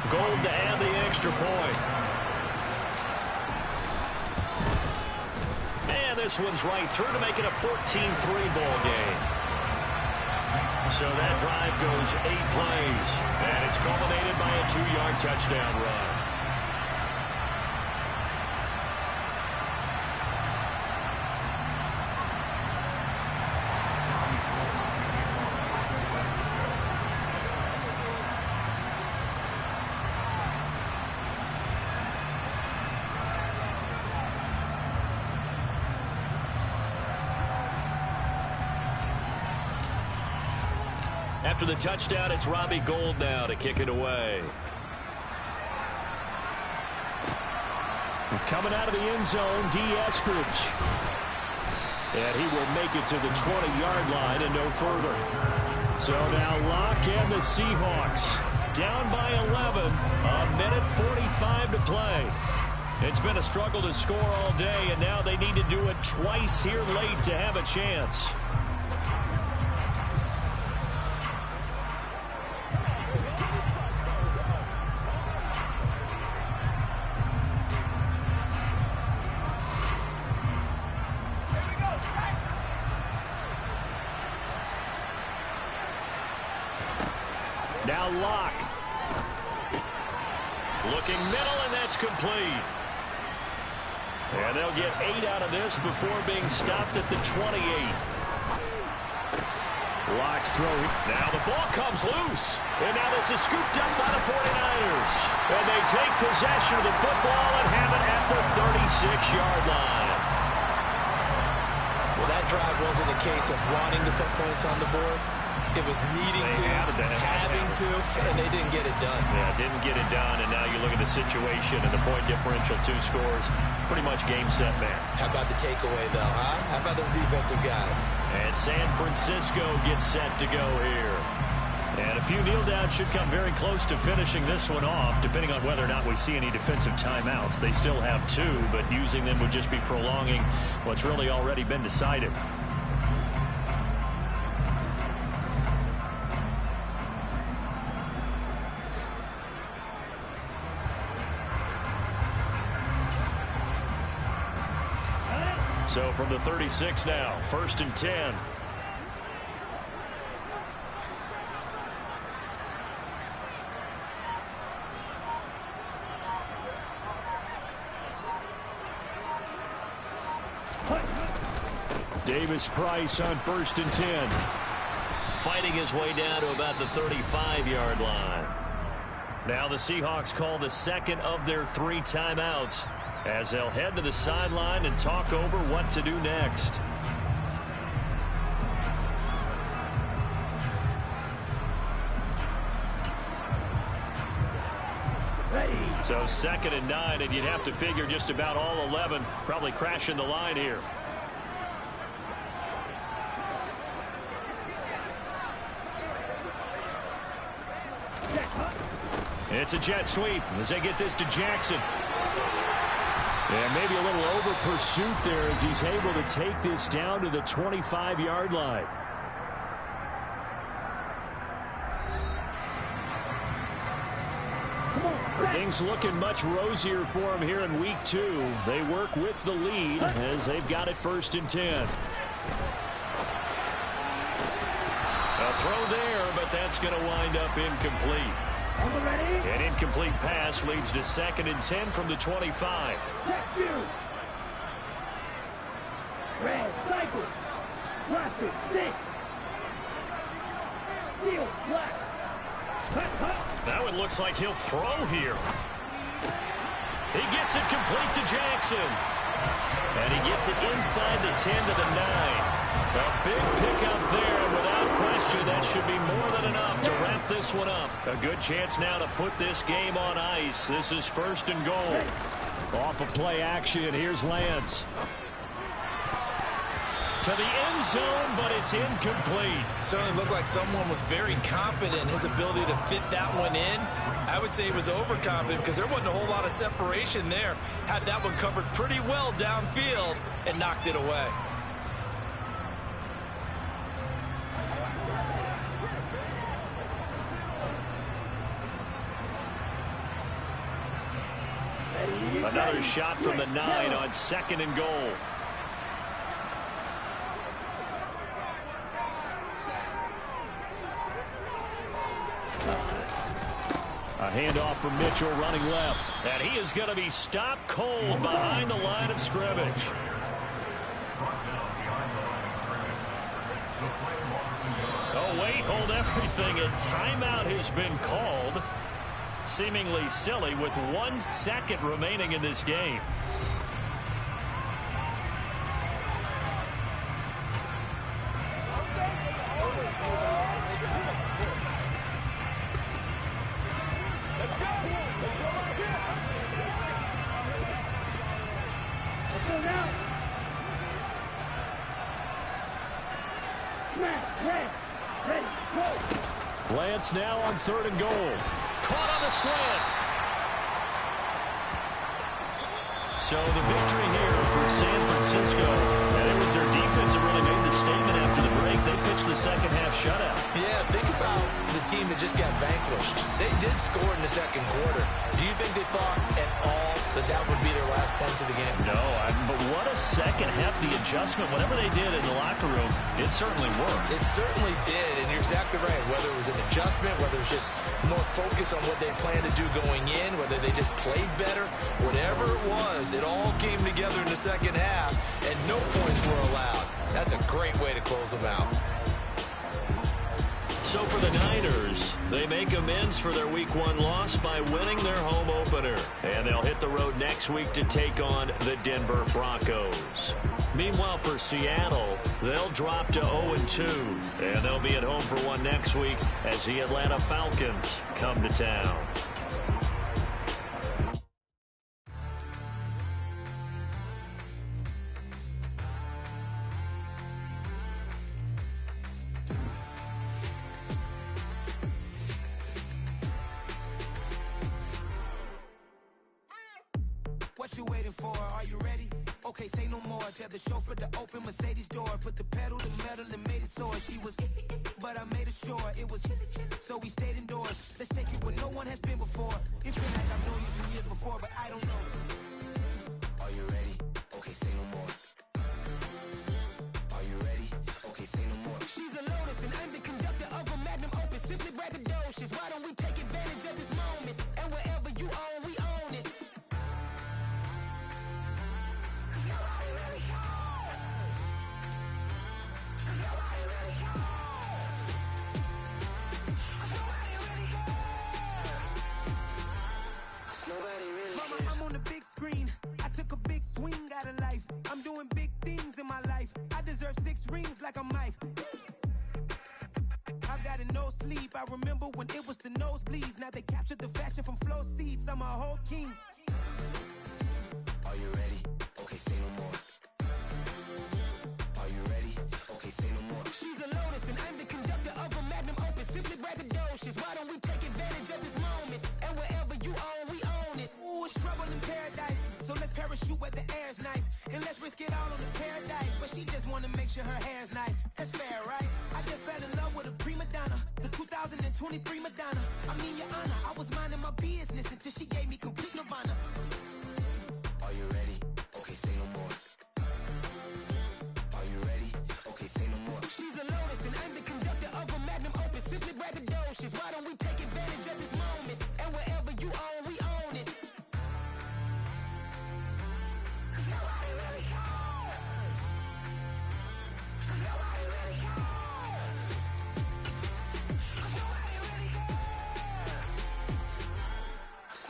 Gold to add the extra point. And this one's right through to make it a 14-3 ball game. So that drive goes 8 plays. And it's culminated by a 2-yard touchdown run. After the touchdown, it's Robbie Gould now to kick it away. Coming out of the end zone, D. Eskridge. And he will make it to the 20-yard line and no further. So now Locke and the Seahawks down by 11. A minute 45 to play. It's been a struggle to score all day, and now they need to do it twice here late to have a chance. a lock. Looking middle, and that's complete. And they'll get 8 out of this before being stopped at the 28. Locks throw. Now the ball comes loose. And now this is scooped up by the 49ers. And they take possession of the football and have it at the 36-yard line. Well, that drive wasn't a case of wanting to put points on the board. It was needing to, having to, and they didn't get it done. Yeah, didn't get it done, and now you look at the situation and the point differential, 2 scores, pretty much game, set, man. How about the takeaway, though, huh? How about those defensive guys? And San Francisco gets set to go here. And a few kneel downs should come very close to finishing this one off, depending on whether or not we see any defensive timeouts. They still have 2, but using them would just be prolonging what's really already been decided. So from the 36 now, 1st and 10. Davis Price on 1st and 10. Fighting his way down to about the 35-yard line. Now the Seahawks call the second of their 3 timeouts, as they'll head to the sideline and talk over what to do next. So 2nd and 9, and you'd have to figure just about all 11 probably crashing the line here. It's a jet sweep as they get this to Jackson. And maybe a little over pursuit there as he's able to take this down to the 25-yard line. Things looking much rosier for him here in week 2. They work with the lead as they've got it 1st and 10. A throw there, but that's going to wind up incomplete. An incomplete pass leads to 2nd and 10 from the 25. Red, cycle, rapid, stick, steel, black, That one looks like he'll throw here. He gets it complete to Jackson. And he gets it inside the 10 to the 9. A big pickup there, and without question, that should be more than enough to wrap this one up. A good chance now to put this game on ice. This is 1st and goal. Off of play action, here's Lance. To the end zone, but it's incomplete. Certainly looked like someone was very confident in his ability to fit that one in. I would say he was overconfident because there wasn't a whole lot of separation there. Had that one covered pretty well downfield and knocked it away. Another shot from the 9 on 2nd and goal. A handoff from Mitchell running left. And he is going to be stopped cold behind the line of scrimmage. Oh, wait, hold everything. A timeout has been called. Seemingly silly with 1 second remaining in this game. Lance now on 3rd and goal. Caught on the slant. So the victory here for San Francisco. And it was their defense that really made the statement after the break. They pitched the second half shutout. Yeah, think about the team that just got vanquished. They did score in the 2nd quarter. Do you think they thought at all that that would be their last points of the game? No, but what a second half. The adjustment, whatever they did in the locker room, it certainly worked. It certainly did, and you're exactly right. Whether it was an adjustment, whether it was just more focus on what they planned to do going in, whether they just played better, whatever it was, it all came together in the second half, and no points were allowed. That's a great way to close them out. So for the Niners, they make amends for their Week 1 loss by winning their home opener. And they'll hit the road next week to take on the Denver Broncos. Meanwhile, for Seattle, they'll drop to 0-2. And they'll be at home for one next week as the Atlanta Falcons come to town. What you waiting for? Are you ready? Okay, say no more. Tell the chauffeur to open Mercedes door. Put the pedal to metal and made it soar. She was, but I made it sure it was. So we stayed indoors. Let's take it where no one has been before. It feels like I've known you 2 years before, but I don't know. Are you ready? Okay, say no more. Are you ready? Okay, say no more. She's a Lotus and I'm the conductor of a Magnum Opus. Simply braggadocious. Why don't we take advantage of this moment? And wherever you own, we own it. I'm on the big screen. I took a big swing out of life. I'm doing big things in my life. I deserve 6 rings like I'm Mike. I've got no sleep. I remember when it was the nosebleeds. Now they captured the fashion from flow seats. I'm a whole king. Are you ready? Okay, say no more. Are you ready? Okay, say no more. She's a Lotus and I'm the conductor of a Magnum Opus. Simply braggadocious. Why don't we take advantage of this moment? And wherever you own, we own it. Ooh, it's trouble in paradise. So let's parachute where the air's nice. And let's risk it all on the paradise. But she just wanna make sure her hair's nice. That's fair, right? I just fell in love with a prima donna. The 2023 Madonna. I mean, your honor, I was minding my business until she gave me complete nirvana. Are you ready? Okay, say no more. Are you ready? Okay, say no more. She's a Lotus and I'm the conductor of a Magnum Opus. Simply braggadocious. Why don't we take advantage of this moment? And wherever you own, we own it. Nobody really cares. Nobody really cares.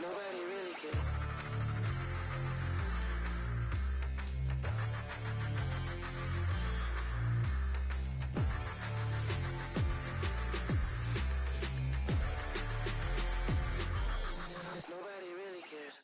Nobody really cares. Nobody really cares. Nobody really cares.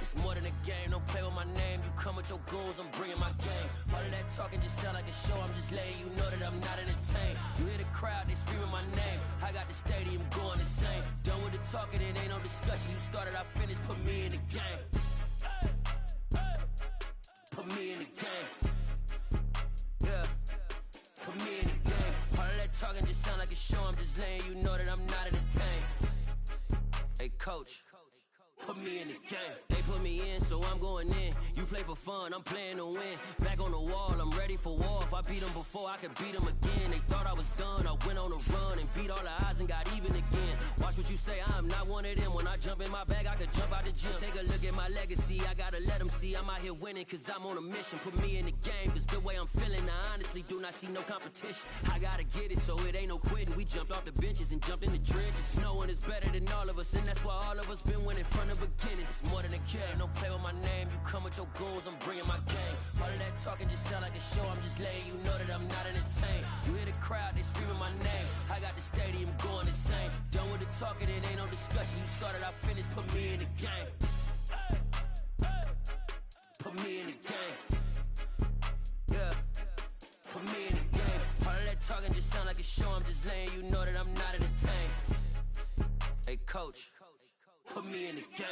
It's more than a game, don't play with my name. You come with your goons, I'm bringing my game. All of that talking just sound like a show, I'm just letting you know that I'm not entertained. You hear the crowd, they screaming my name. I got the stadium going insane. Done with the talking, it ain't no discussion. You started, I finished, put me in the game. Put me in the game. Yeah, put me in the game. All of that talking just sound like a show, I'm just letting you know that I'm not entertained. Hey coach, put me in the game. They put me in, so I'm going in. You play for fun, I'm playing to win. Back on the wall, I'm ready for war. If I beat them before, I could beat them again. They thought I was done, I went on a run and beat all the odds and got even again. Watch what you say, I'm not one of them. When I jump in my bag, I could jump out the gym. Take a look at my legacy, I gotta let them see I'm out here winning, cause I'm on a mission. Put me in the game, cause the way I'm feeling, I honestly do not see no competition. I gotta get it, so it ain't no quitting. We jumped off the benches and jumped in the trenches. No one is better than all of us, and that's why all of us been winning from the beginning. It's more than a game, don't play with my name. You come with your goons, I'm bringing my game. All of that talking just sound like a show, I'm just letting you know that I'm not entertained. You hear the crowd, they screaming my name. I got the stadium going insane. Done with the talking, it ain't no discussion. You started, I finished, put me in the game. Put me in the game. Yeah, put me in the game. All of that talking just sound like a show, I'm just letting you know that I'm not entertained. Hey coach, put me in the game.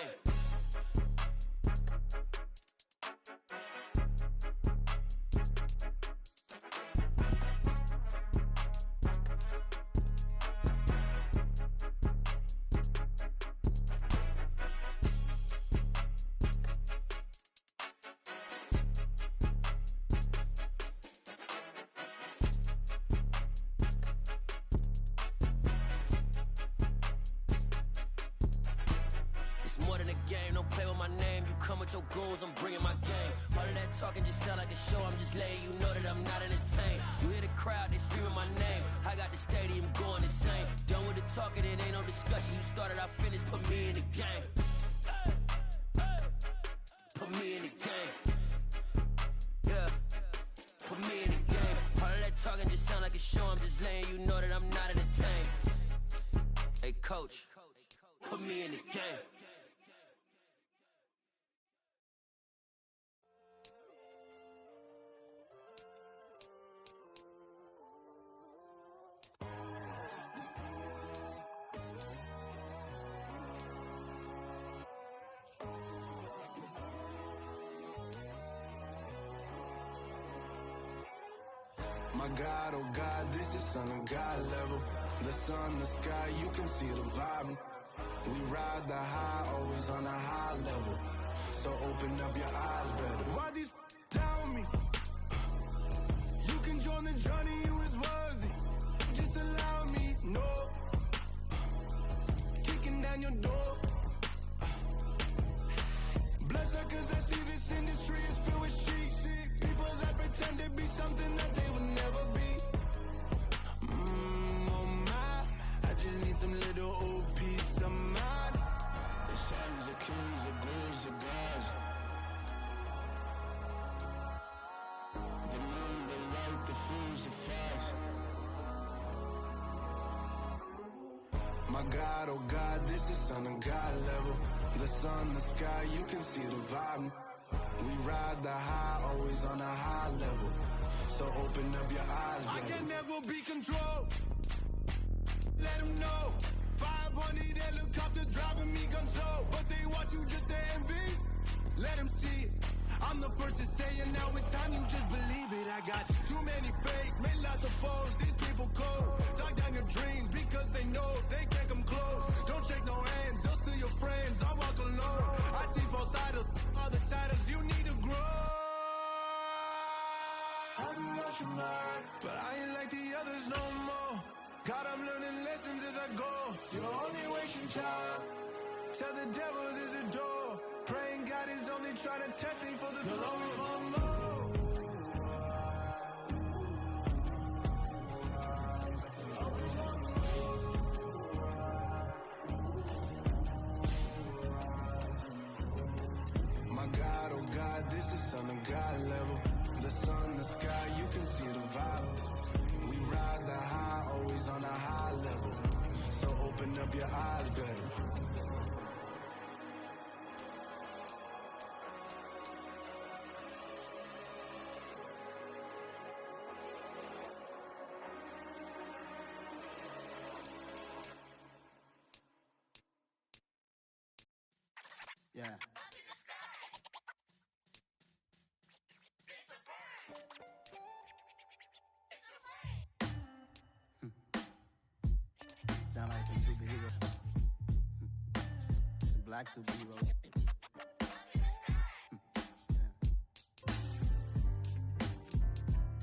game. Don't play with my name. You come with your goons, I'm bringing my game. All of that talking just sound like a show. I'm just letting you know that I'm not entertained. You hear the crowd, they screaming my name. I got the stadium going insane. Done with the talking, it ain't no discussion. You started, I finished. Put me in the game. Put me in the game. Yeah. Put me in the game. All of that talking just sound like a show. I'm just letting you know that I'm not entertained. Hey, coach, put me in the game. My God, oh God, this is Son of God level. The sun, the sky, you can see the vibe. We ride the high, always on a high level. So open up your eyes better. Why these tell me? You can join the journey, you is worthy. Just allow me, no. Kicking down your door. Bloodsuckers, I see this industry is filled with sheep. People that pretend to be something that they would never be. Oh my, I just need some little old peace of mind. The sons of kings, the ghouls, the gods. The moon, the light, the fools, the facts. My God, oh God, this is Son of God level. The sun, the sky, you can see the vibe. We ride the high, always on a high level. So open up your eyes, baby. I can never be controlled. Let them know. 500 helicopters driving me gonzo. But they want you just to envy. Let them see it. I'm the first to say it, now it's time you just believe it. I got too many fakes, made lots of foes. These people cold. Talk down your dreams because they know they can't come close. Don't shake no hands, they'll steal your friends. I walk alone. I see false idols, other titles, you need to grow. Have you lost your mind? But I ain't like the others no more. God, I'm learning lessons as I go. You're only wasting time. Tell the devil there's a door. Praying God is only trying to test me for the glory of more. My God, oh God, this is Son of God level. The sun, the sky, you can see the vibe. We ride the high, always on a high level. So open up your eyes better. Yeah. Sound like some superheroes. Some black superheroes.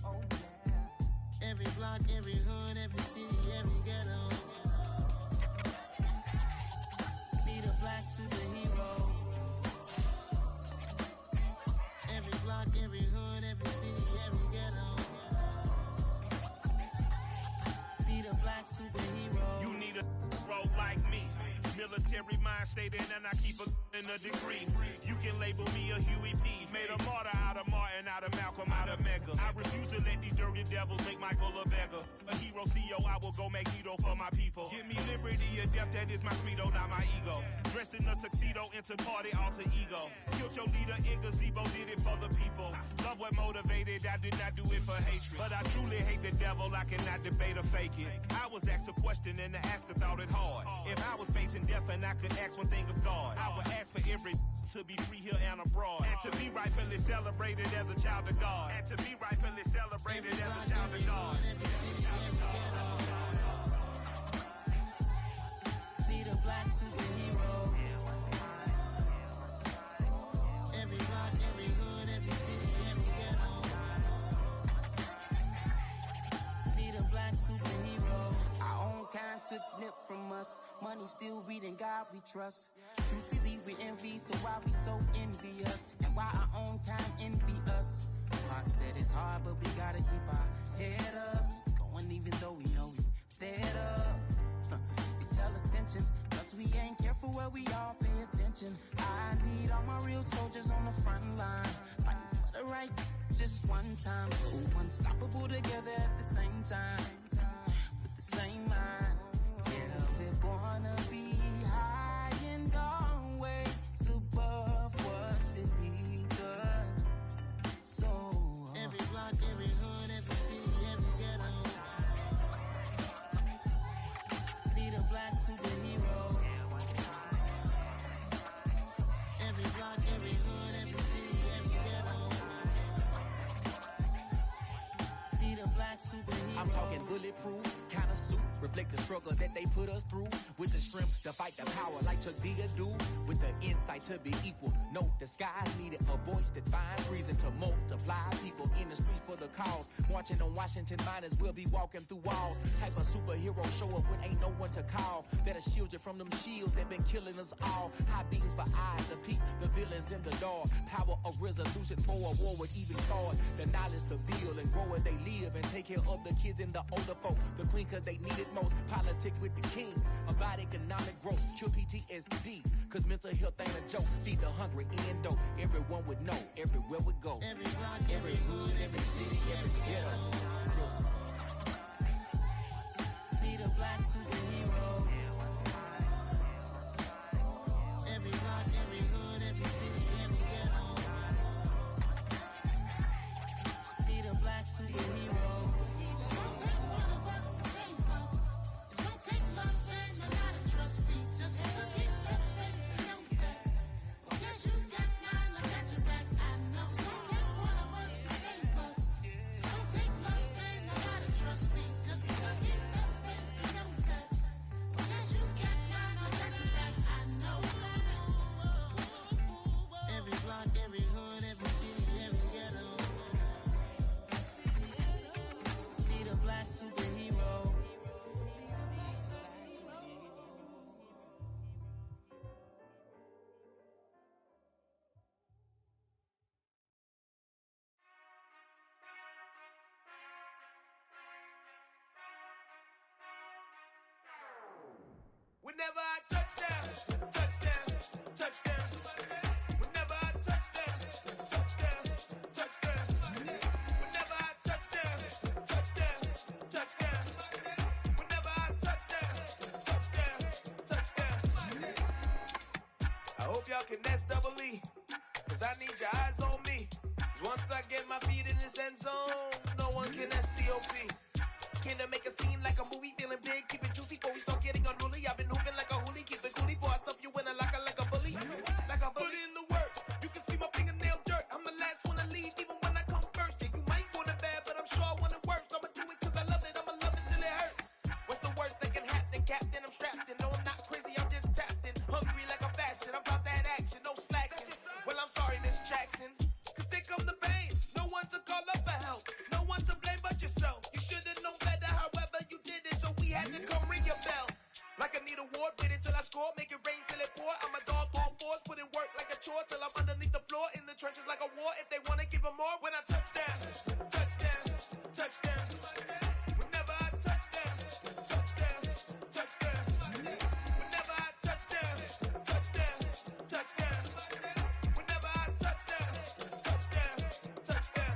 Oh yeah. Every block, every hood, every city, every ghetto. Need a black superhero. Every block, every hood, every city, every ghetto. Need a black superhero. You need a role like me. Military mind stated, and I keep in a degree. You can label me a Huey P. Made a martyr out of Martin, out of Malcolm, out of Mega. I refuse to let these dirty devils make Michael a beggar. A hero CEO, I will go Magneto for my people. Give me liberty or death, that is my credo, not my ego. Dressed in a tuxedo, into party, alter ego. Killed your leader in gazebo, did it for the people. Love what motivated, I did not do it for hatred. But I truly hate the devil, I cannot debate or fake it. I was asked a question and the asker thought it hard. If I was facing death and I could ask one thing of God, I would ask for every to be free here and abroad. And to be rightfully celebrated as a child of God. And to be rightfully celebrated as a child of God. Need a black superhero. Every block, every hood, every city, every ghetto. Need a black superhero. Our own kind took nip from us. Money still reading God we trust. Truthfully, with envy, so why we so envious? And why our own kind envy us? Mark said it's hard, but we gotta keep our head up. Going even though we know we fed up. It's hell attention, cause we ain't careful where we all pay attention. I need all my real soldiers on the front line, fighting for the right just one time. So unstoppable together at the same time, with the same mind. Yeah, we're born to be high and always above what's beneath us. So every block, every hood, every city, every ghetto need a black superhero. Every block, every hood, every city, every ghetto need a black superhero. I'm talking bulletproof kind of suit, reflect the struggle that they put us through, with the strength to fight the power like Chuck D do, with the insight to be equal. No disguise needed, a voice that finds reason to multiply people in the streets for the cause. Marching on Washington miners, we'll be walking through walls. Type of superhero show up when ain't no one to call. That'll shield you from them shields that been killing us all. High beams for eyes to peek the villains in the dark. Power of resolution for a war would even start. The knowledge to build and grow where they live and take care of the kids and the older folk. The queen cause they need it most. Politics with the kings about economic growth. Cure PTSD cause mental health ain't a joke. Feed the hungry and dope. Everyone would know everywhere we go. Every block, every hood, every city, every ghetto need a black superhero. Every block, every hood, every city, every ghetto need a black superhero. It's gonna take one of us to save us. It's gonna take love and a lot of trust. We just got to get that faith and know that. Well, guess you got mine, I got your back, I know. It's gonna take one of us to save us. It's gonna take love and a lot of trust. We just got to get that faith and know that. Well, guess you got mine, I got your back, I know. Every block, every hood, every city, every ghetto need a black superhero. Whenever I touchdown, touchdown, touchdown. Whenever I touchdown, touchdown, touchdown. Whenever I touchdown, touchdown, touchdown. Whenever I touchdown, touchdown, touchdown. I hope y'all can nest double E, cause I need your eyes on me. 'Cause once I get my feet in this end zone, no one can STOP. Can I make a scene like a movie, feeling big, keep it juicy before we start getting unruly. I've been hooping like a hoolie, keep it coolie before I stuff you in a locker like a bully. Like a bully. Put in the work, you can see my fingernail dirt. I'm the last one to leave, even when I come first. Yeah, you might want it bad, but I'm sure I want it worse. I'ma do it cause I love it, I'ma love it till it hurts. What's the worst that can happen, Captain? I'm strapped in, no I'm not crazy, I'm just tapped in. Hungry like I'm fasting, I'm about that action, no slacking. Well, I'm sorry, Miss Jackson, cause here come the pain. No one to call up for help, no one to blame but yourself. You should've known better, however you did it, so we had to come ring your bell. Like I need a ward, wait until I score, make it rain till it pour. I'm a dog on fours, put in work like a chore till I'm underneath the floor, in the trenches like a war. If they wanna give them more, when I touchdown, touchdown, touchdown. Whenever I touchdown, touchdown, touchdown. Whenever I touchdown, touchdown, touchdown. Whenever I touchdown, touchdown, touchdown.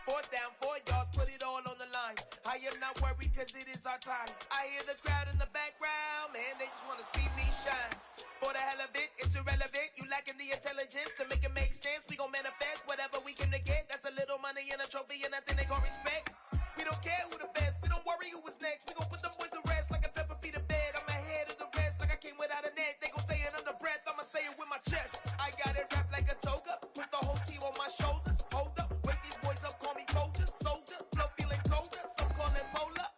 4th down, 4 yards, put it all on the line. I am not worried cause it is our time. I hear the crowd in the background, man, they just wanna see me shine. For the hell of it, it's irrelevant. You lacking the intelligence to make it make sense. We gon' manifest whatever we came to get. That's a little money and a trophy and nothing they call respect. We don't care who the best, we don't worry who was next. We gon' put them boys to rest like a 10 feet of bed. I'm ahead of the rest like I came without a net. They gon' say it under breath, I'ma say it with my chest. I got it wrapped like a toga, put the whole team on my shoulders. Hold up, wake these boys up, call me soldier, soldier. Flow feeling colder, some call it polar.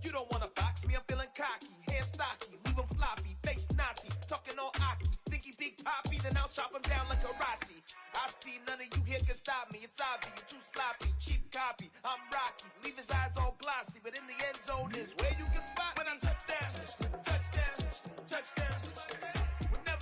You don't wanna box me, I'm feeling cocky. Hair stocky, leave 'em floppy, face naughty. Talking all aki, think he big poppy, then I'll chop him down like karate. I see none of you here can stop me. It's obvious, you're too sloppy, cheap copy. I'm Rocky, leave his eyes all glossy, but in the end zone is where you can spot when I touchdown, touchdown, touchdown. Whenever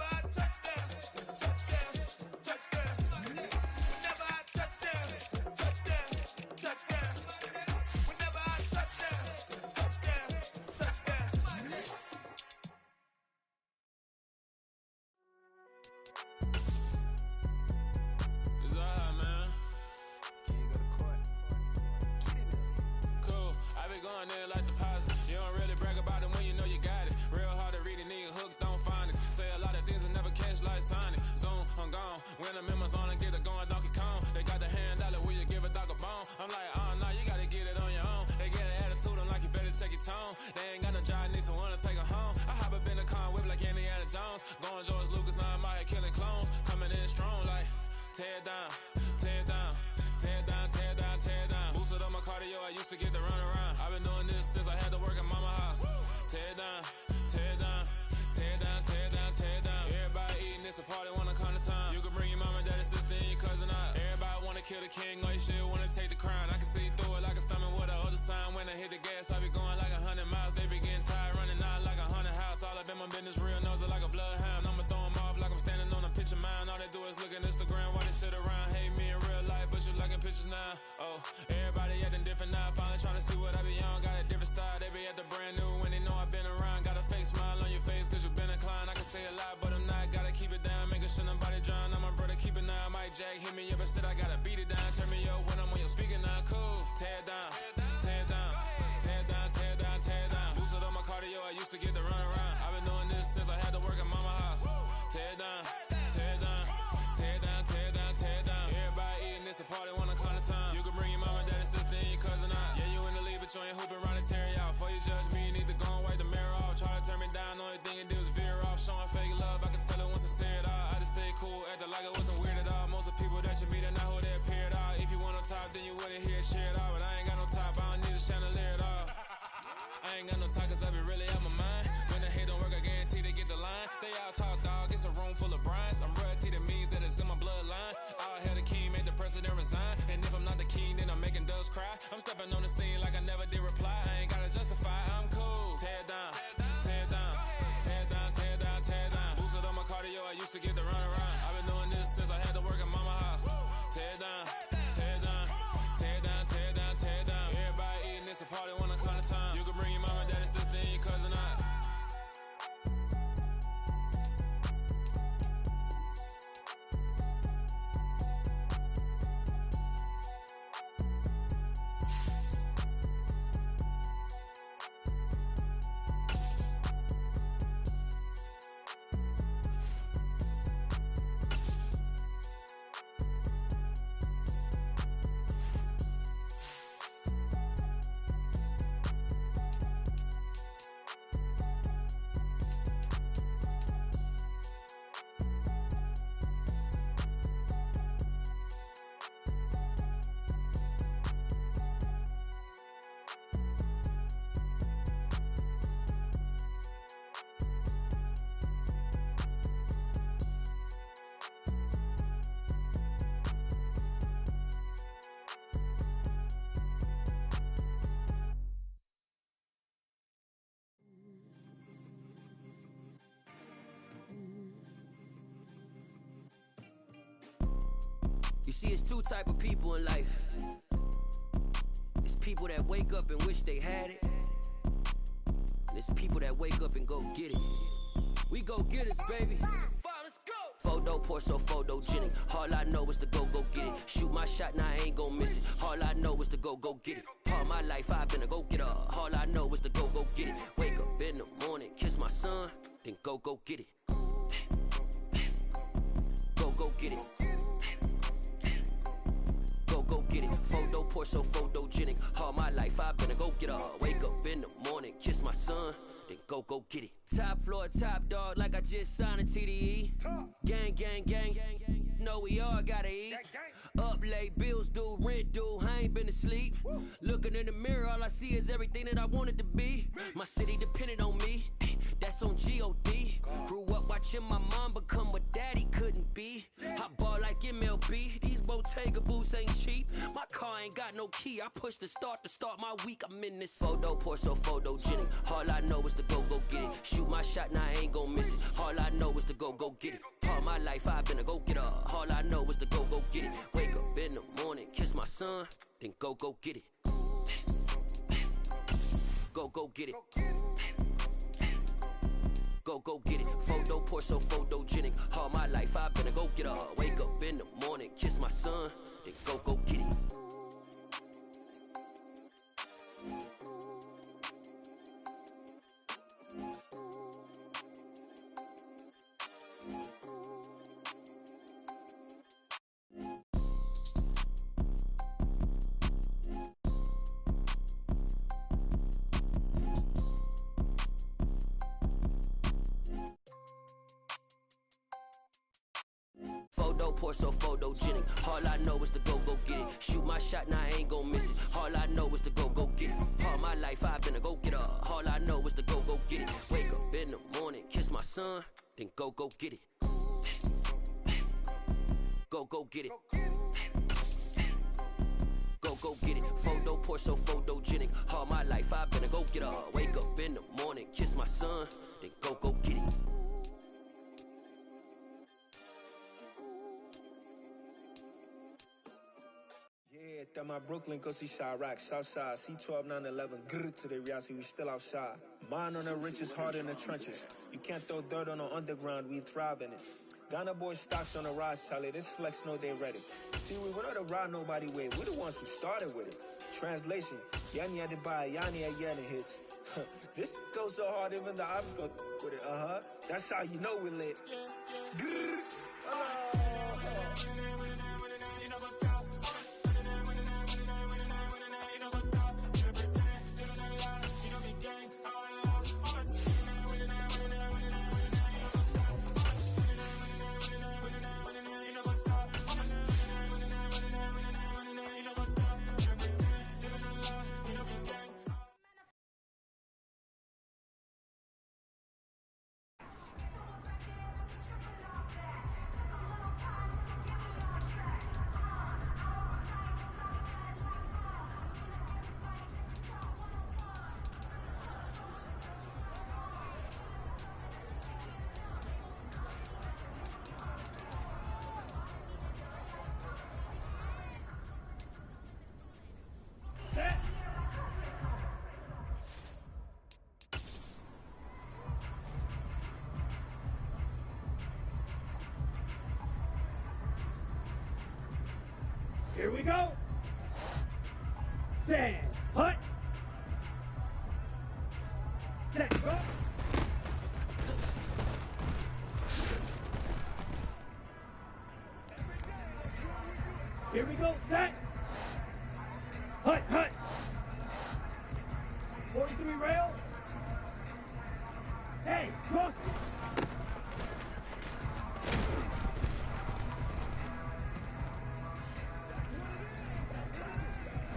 When I'm in my zone, I get it going Donkey Kong. They got the hand dollar, will you give a dog a bone? I'm like, oh, no, you gotta get it on your own. They get an attitude, I'm like, you better check your tone. They ain't got no job, need someone to take her home. I hop up in the car, whip like Indiana Jones. Going George Lucas, now I'm out here killing clones. Coming in strong like, tear down, tear down, tear down, tear down, tear down. Boosted up my cardio, I used to get to run around. I've been doing this since I had to work at mama house. Tear down, tear down, tear down, tear down, tear down. Everybody eating, it's a party, wanna come to time. You can bring your mama, daddy, sister, and your cousin out. Everybody wanna kill the king, or you shit wanna take the crown. I can see through it like a stomach with a other sign. When I hit the gas, I be going like 100 miles. They be getting tired, running out like a 100 house. All up in my business, real nose it like a bloodhound. I'ma throw 'em off like I'm standing on a picture mound. All they do is look at Instagram while they sit around. Hate me in real life, but you liking pictures now. Oh, everybody acting different now. Finally trying to see what I be on. Got a different style, they be at the brand new when they know I've been around. Got a fake smile on your face cause you been inclined. I can say a lot, but I'm not. Gotta keep it down, making sure nobody drown. I'm my brother, keep it now. Mike Jack hit me up and said I gotta beat it down. Turn me up when I'm on your speaker now. Cool, tear down, tear down, tear down, tear down, tear down. Boosted up my cardio, I used to get to run around. I've been doing this since I had to work at mama house. Tear down, tear down, tear down, tear down, tear down. Everybody eating, it's a party, wanna come to time. You can bring your mama, daddy, sister, and your cousin out. Yeah, you in the lead, but you ain't hooping around and tear you out. Before you judge me, you need to go and wipe the mirror off. Try to turn me down, only thing you do is veer off. Showing fake love, I can tell it once I say it all. I just stay cool, acting like it wasn't weird at all. Most of the people that you meet are not who they appear at all. If you want on top, then you wouldn't hear it cheer at all. But I ain't got no top, I don't need a chandelier at all. I ain't got no time cause I be really out my mind. When the hate don't work, I guarantee they get the line. They all talk dog, it's a room full of brinds. I'm royalty, that means that it's in my bloodline. All hail the king, made the president resign. And if I'm not the king, then I'm making doves cry. I'm stepping on the scene like I never did reply. I ain't gotta justify, I'm cool. Tear down, tear down, tear down, tear down, tear down. Boosted up my cardio, I used to get to run around. I've been doing this since I had to work at mama house. Tear down, tear down, tear down, tear down, tear down. Everybody eating, it's a party, wanna come to time. You can bring your mama, daddy, sister, and your cousin out. You see, it's two type of people in life. It's people that wake up and wish they had it. And it's people that wake up and go get it. We go get it, baby. Photo poor, so photogenic. All I know is to go get it. Shoot my shot, now I ain't gon' miss it. All I know is to go get it. All my life I've been a go-getter. All I know is to go get it. Wake up in the morning, kiss my son, then go get it. Go get it. Go get it. Photo poor, so photogenic. All my life I've been a go-getter. Wake up in the morning, kiss my son, then go get it. Top floor, top dog, like I just signed a TDE. Gang, gang, gang. Know we all gotta eat. Up late, bills due, rent due, I ain't been asleep. Looking in the mirror, all I see is everything that I wanted to be. My city depended on me, that's on G.O.D. Grew up watching my mom become what daddy couldn't be. I ball like MLB, these Bottega boots ain't cheap. My car ain't got no key, I push the start to start my week. I'm in this photo poor, so photogenic. All I know is to go get it. Shoot my shot, now I ain't gon' miss it. All I know is to go get it. All my life I've been a go-getter. All I know is to go get it. Wake up in the morning, kiss my son, then go get it. Go get it. Go get it. Photo poor, so photogenic. All my life I've been a go-getter. Wake up in the morning, kiss my son, then go get it. Photo pour so photogenic. All I know is to go get it. Shoot my shot, now I ain't gon' miss it. All I know is to go get it. All my life I've been a go-getter. All I know is to go get it. Wake up in the morning, kiss my son, then go get it. Go get it. Go get it. Photo pour so photogenic. All my life I've been a go-getter. Wake up in the morning, kiss my son, then go get it. Yeah, that my Brooklyn, go see Chirac, Southside, C12, 911, grrr to the reality, we still outside. Mine on the riches, hard in the trenches. You can't throw dirt on the underground, we thrive in it. Ghana boys stocks on the rise, Charlie, this flex know they ready. See, we went on the ride nobody way, we the ones who started with it. Translation, Yanni had to buy, Yanni had Yanni hits. This goes so hard, even the ops go with it, That's how you know we lit. Grrr. Here we go. Stand, hut. Set, go. Here we go, set. Hut, hut. 43 rail. Hey, cross.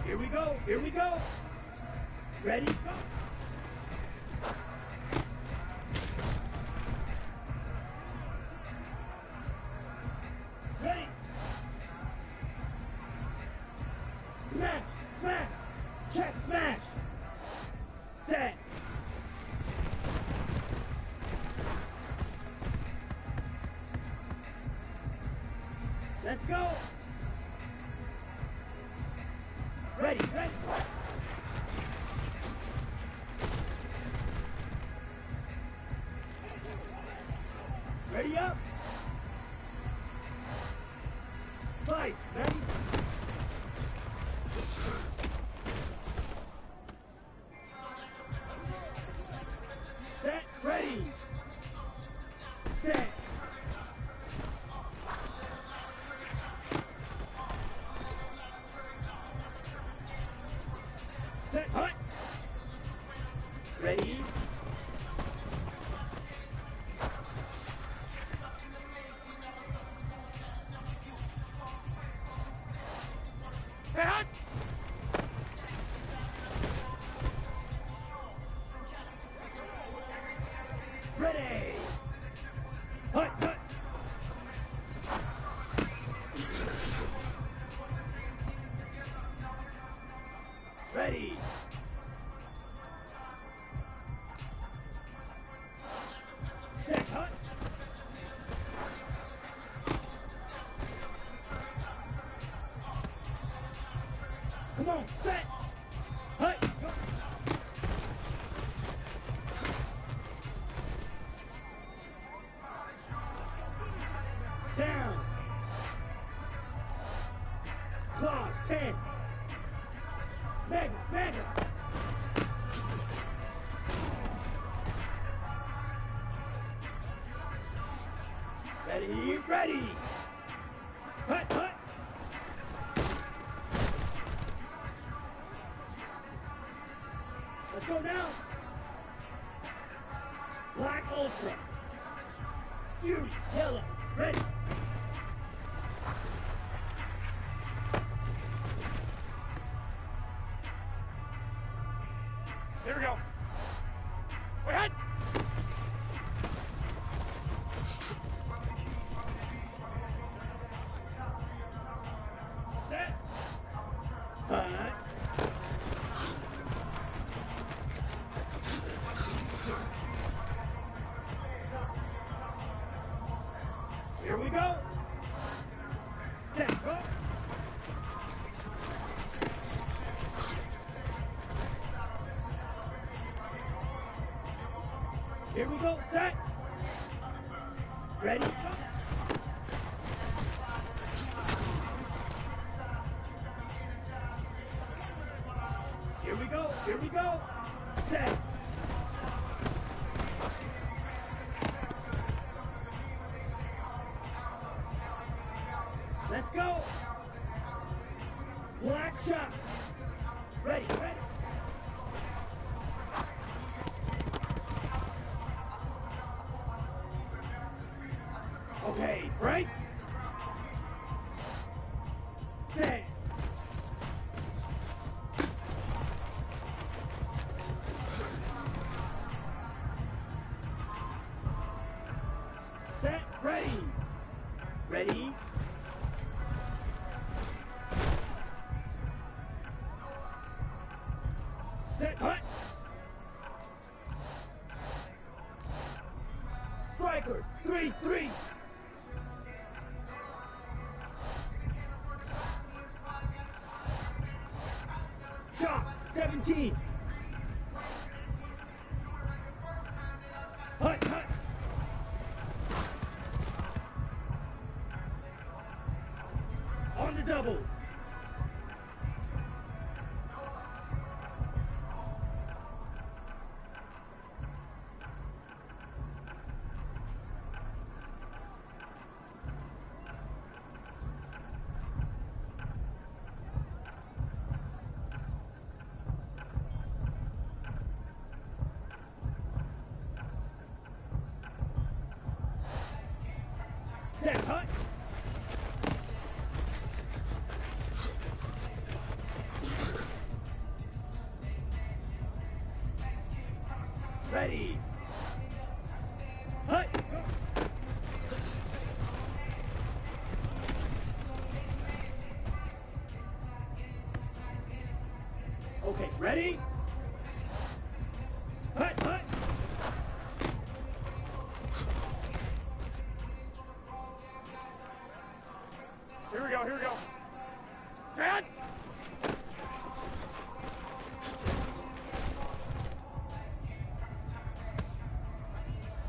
Here we go, here we go. Ready, go. Ready. Smash, smash. Check, smash. Set. Let's go. Ready, ready. Ready up. Fight, ready. Set, ready. Set. Set, hut. Ready. Set, hut. Ready. Hut, hut. Ready. Set, hut. Come on, set. Hut. Go. Down. Claws, 10. Mega, mega. Ready, ready. Hut, hut. Let's go now. Black Ultra. Fury, yellow, ready. Here we go. Go ahead. Set. Here we go. Set. Go. Here we go. Set. Ready. Go. Here we go. Here we go. Set. Let's go. Black shot. Ready. Ready. Okay, right? Set. Set, ready. Ready. Set, hut. Striker, 3-3. Shot, 17. Hut, hut. On the double. Set, hut. Ready. Hut. Okay, ready? Hut, hut. Here we go, here we go. Set.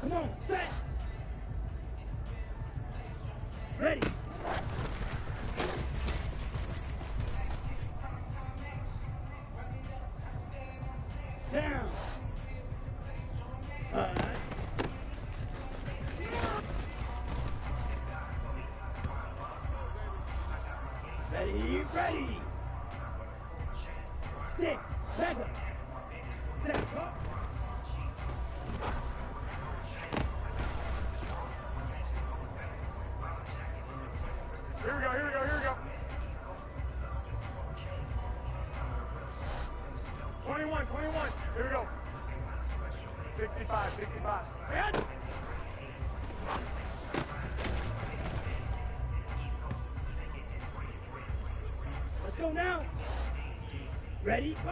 Come on, set. Ready. Down. Ready, ready. Stick, back up. Set, up. Here we go, here we go, here we go. 21, 21. Here we go. 65, 65. Head. Let's go now. Ready? Go.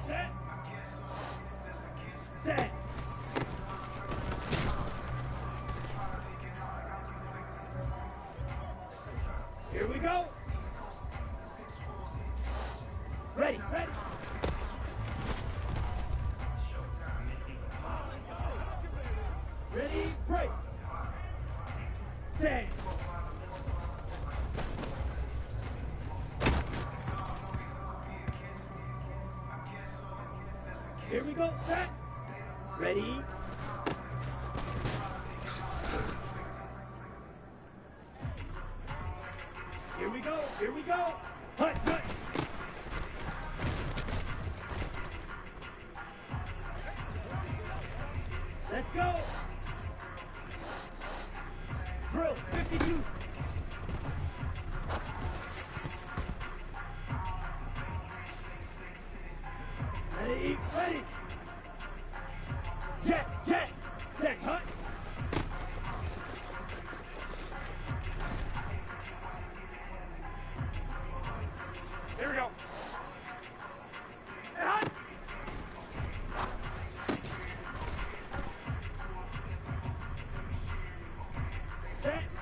Set. Set. Here we go. Ready, ready. Ready, break. Set. Here we go, set. Ready. Here we go, here we go. Hut, hut. Let's go. Drill, 52.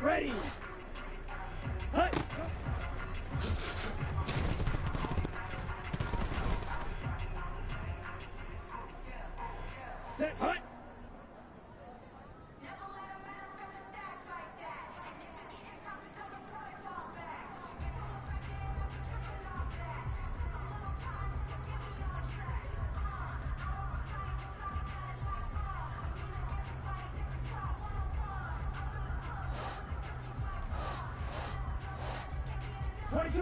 Ready. Hut. Set. Hut.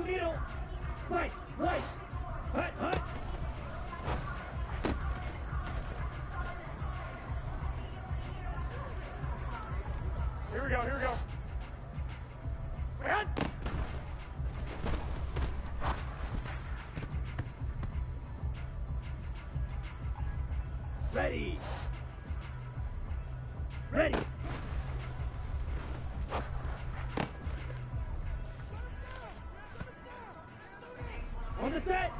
Needle. Right. Right. Hut. Hut. Here we go. Here we go. Hut. Ready. Ready. On the set.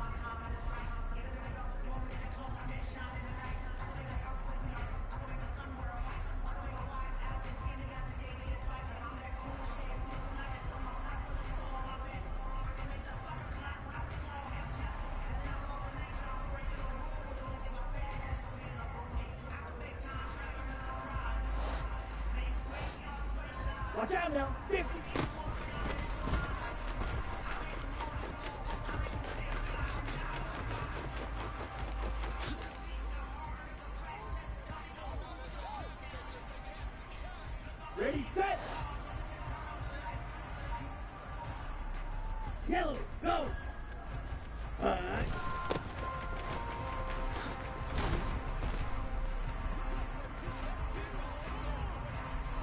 Watch out now. 50. Ready, set. Yellow, go.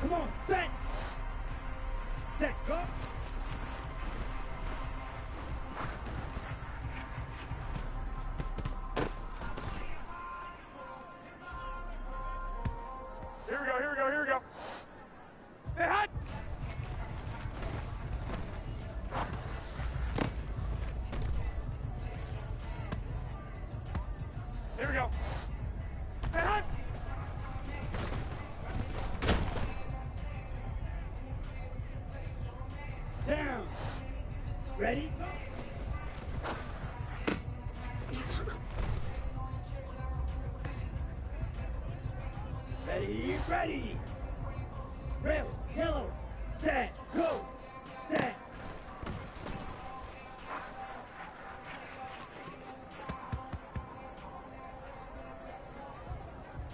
Come on, set. Set, go. Here we go, here we go, here we go. Hey, hot! Here we go. Hey, hot! Down. Ready? Ready, ready. Red, yellow, set, go, set.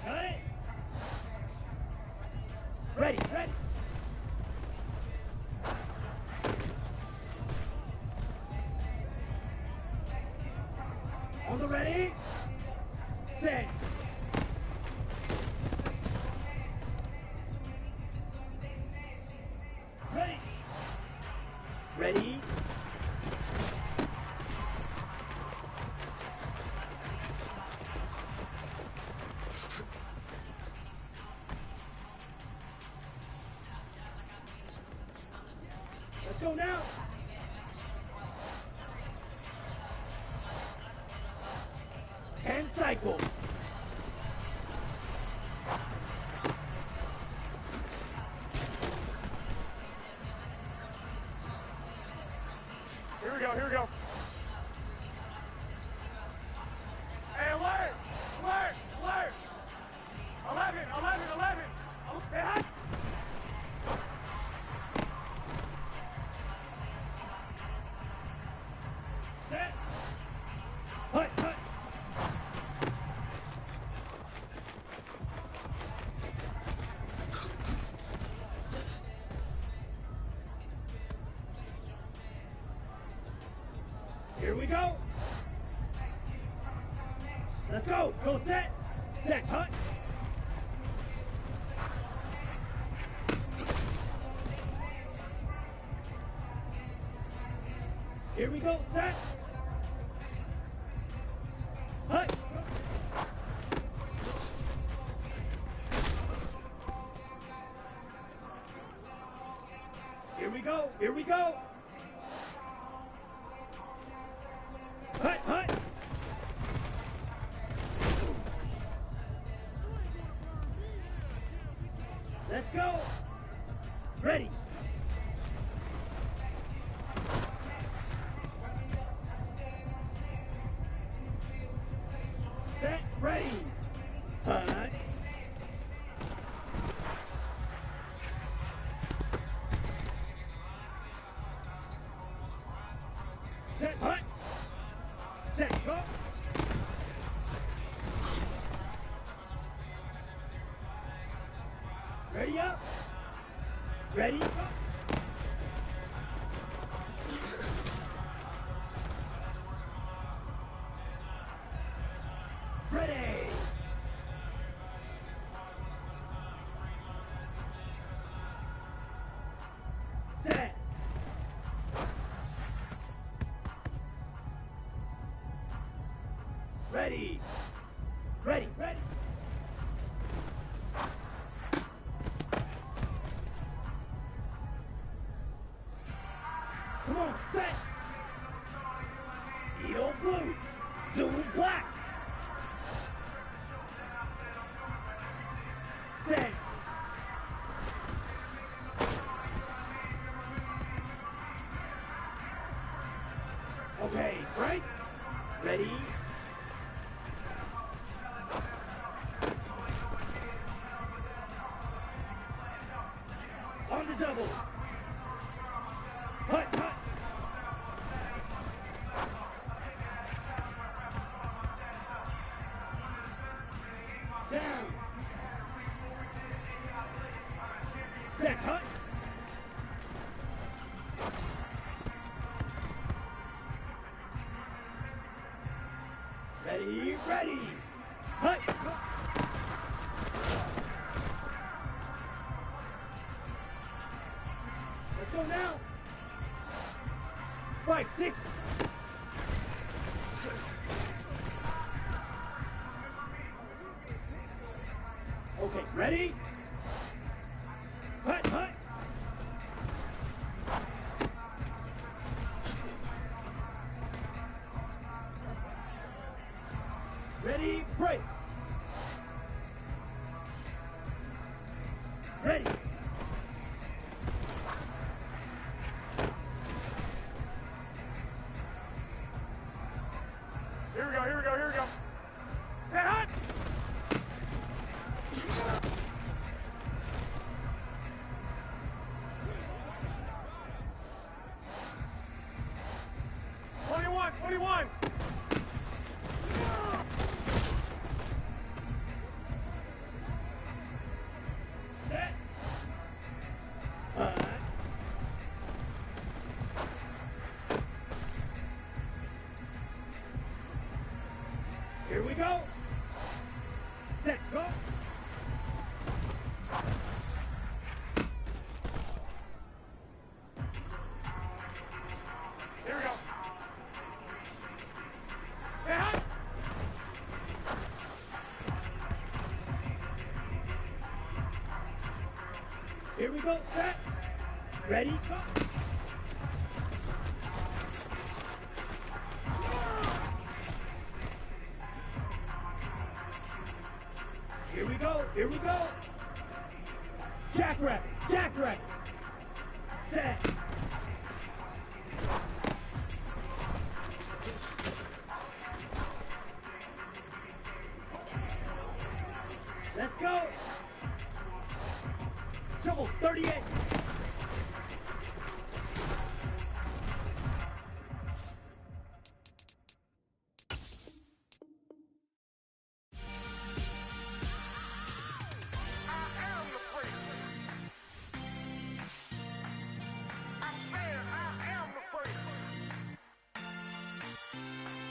Got it? Ready, ready. On the ready, set. Ready. Ready. Let's go now. And cycle. Here we go, here we go. Hey, alert! Alert! Alert! 11, 11, 11! Hey, hot! Set! Hut, hut! Here we go. Let's go. Go set. Set. Hut. Here we go. Set. Hut. Here we go. Here we go. Hut, hut. Let's go. Ready. Set, hut. Set, go. Ready up. Ready, go. Ready. Set. Ready. Ready, ready. Come on, set. Steel blue. Zoom black. Set. Okay, right? Ready? On the double. Hut, hut. Down. Set, hut. Ready, ready. Hut. Let's go now. 5, 6. Okay, ready? Hut, hut. Ready, break. Ready. Here we go, here we go, here we go. Set, hut. '21. Set. Here we go. Set, go. Here we go. Set. Here we go. Set. Ready, go. Here we go, here we go. Jackrabbit, jackrabbit. Set. Let's go. Double 38.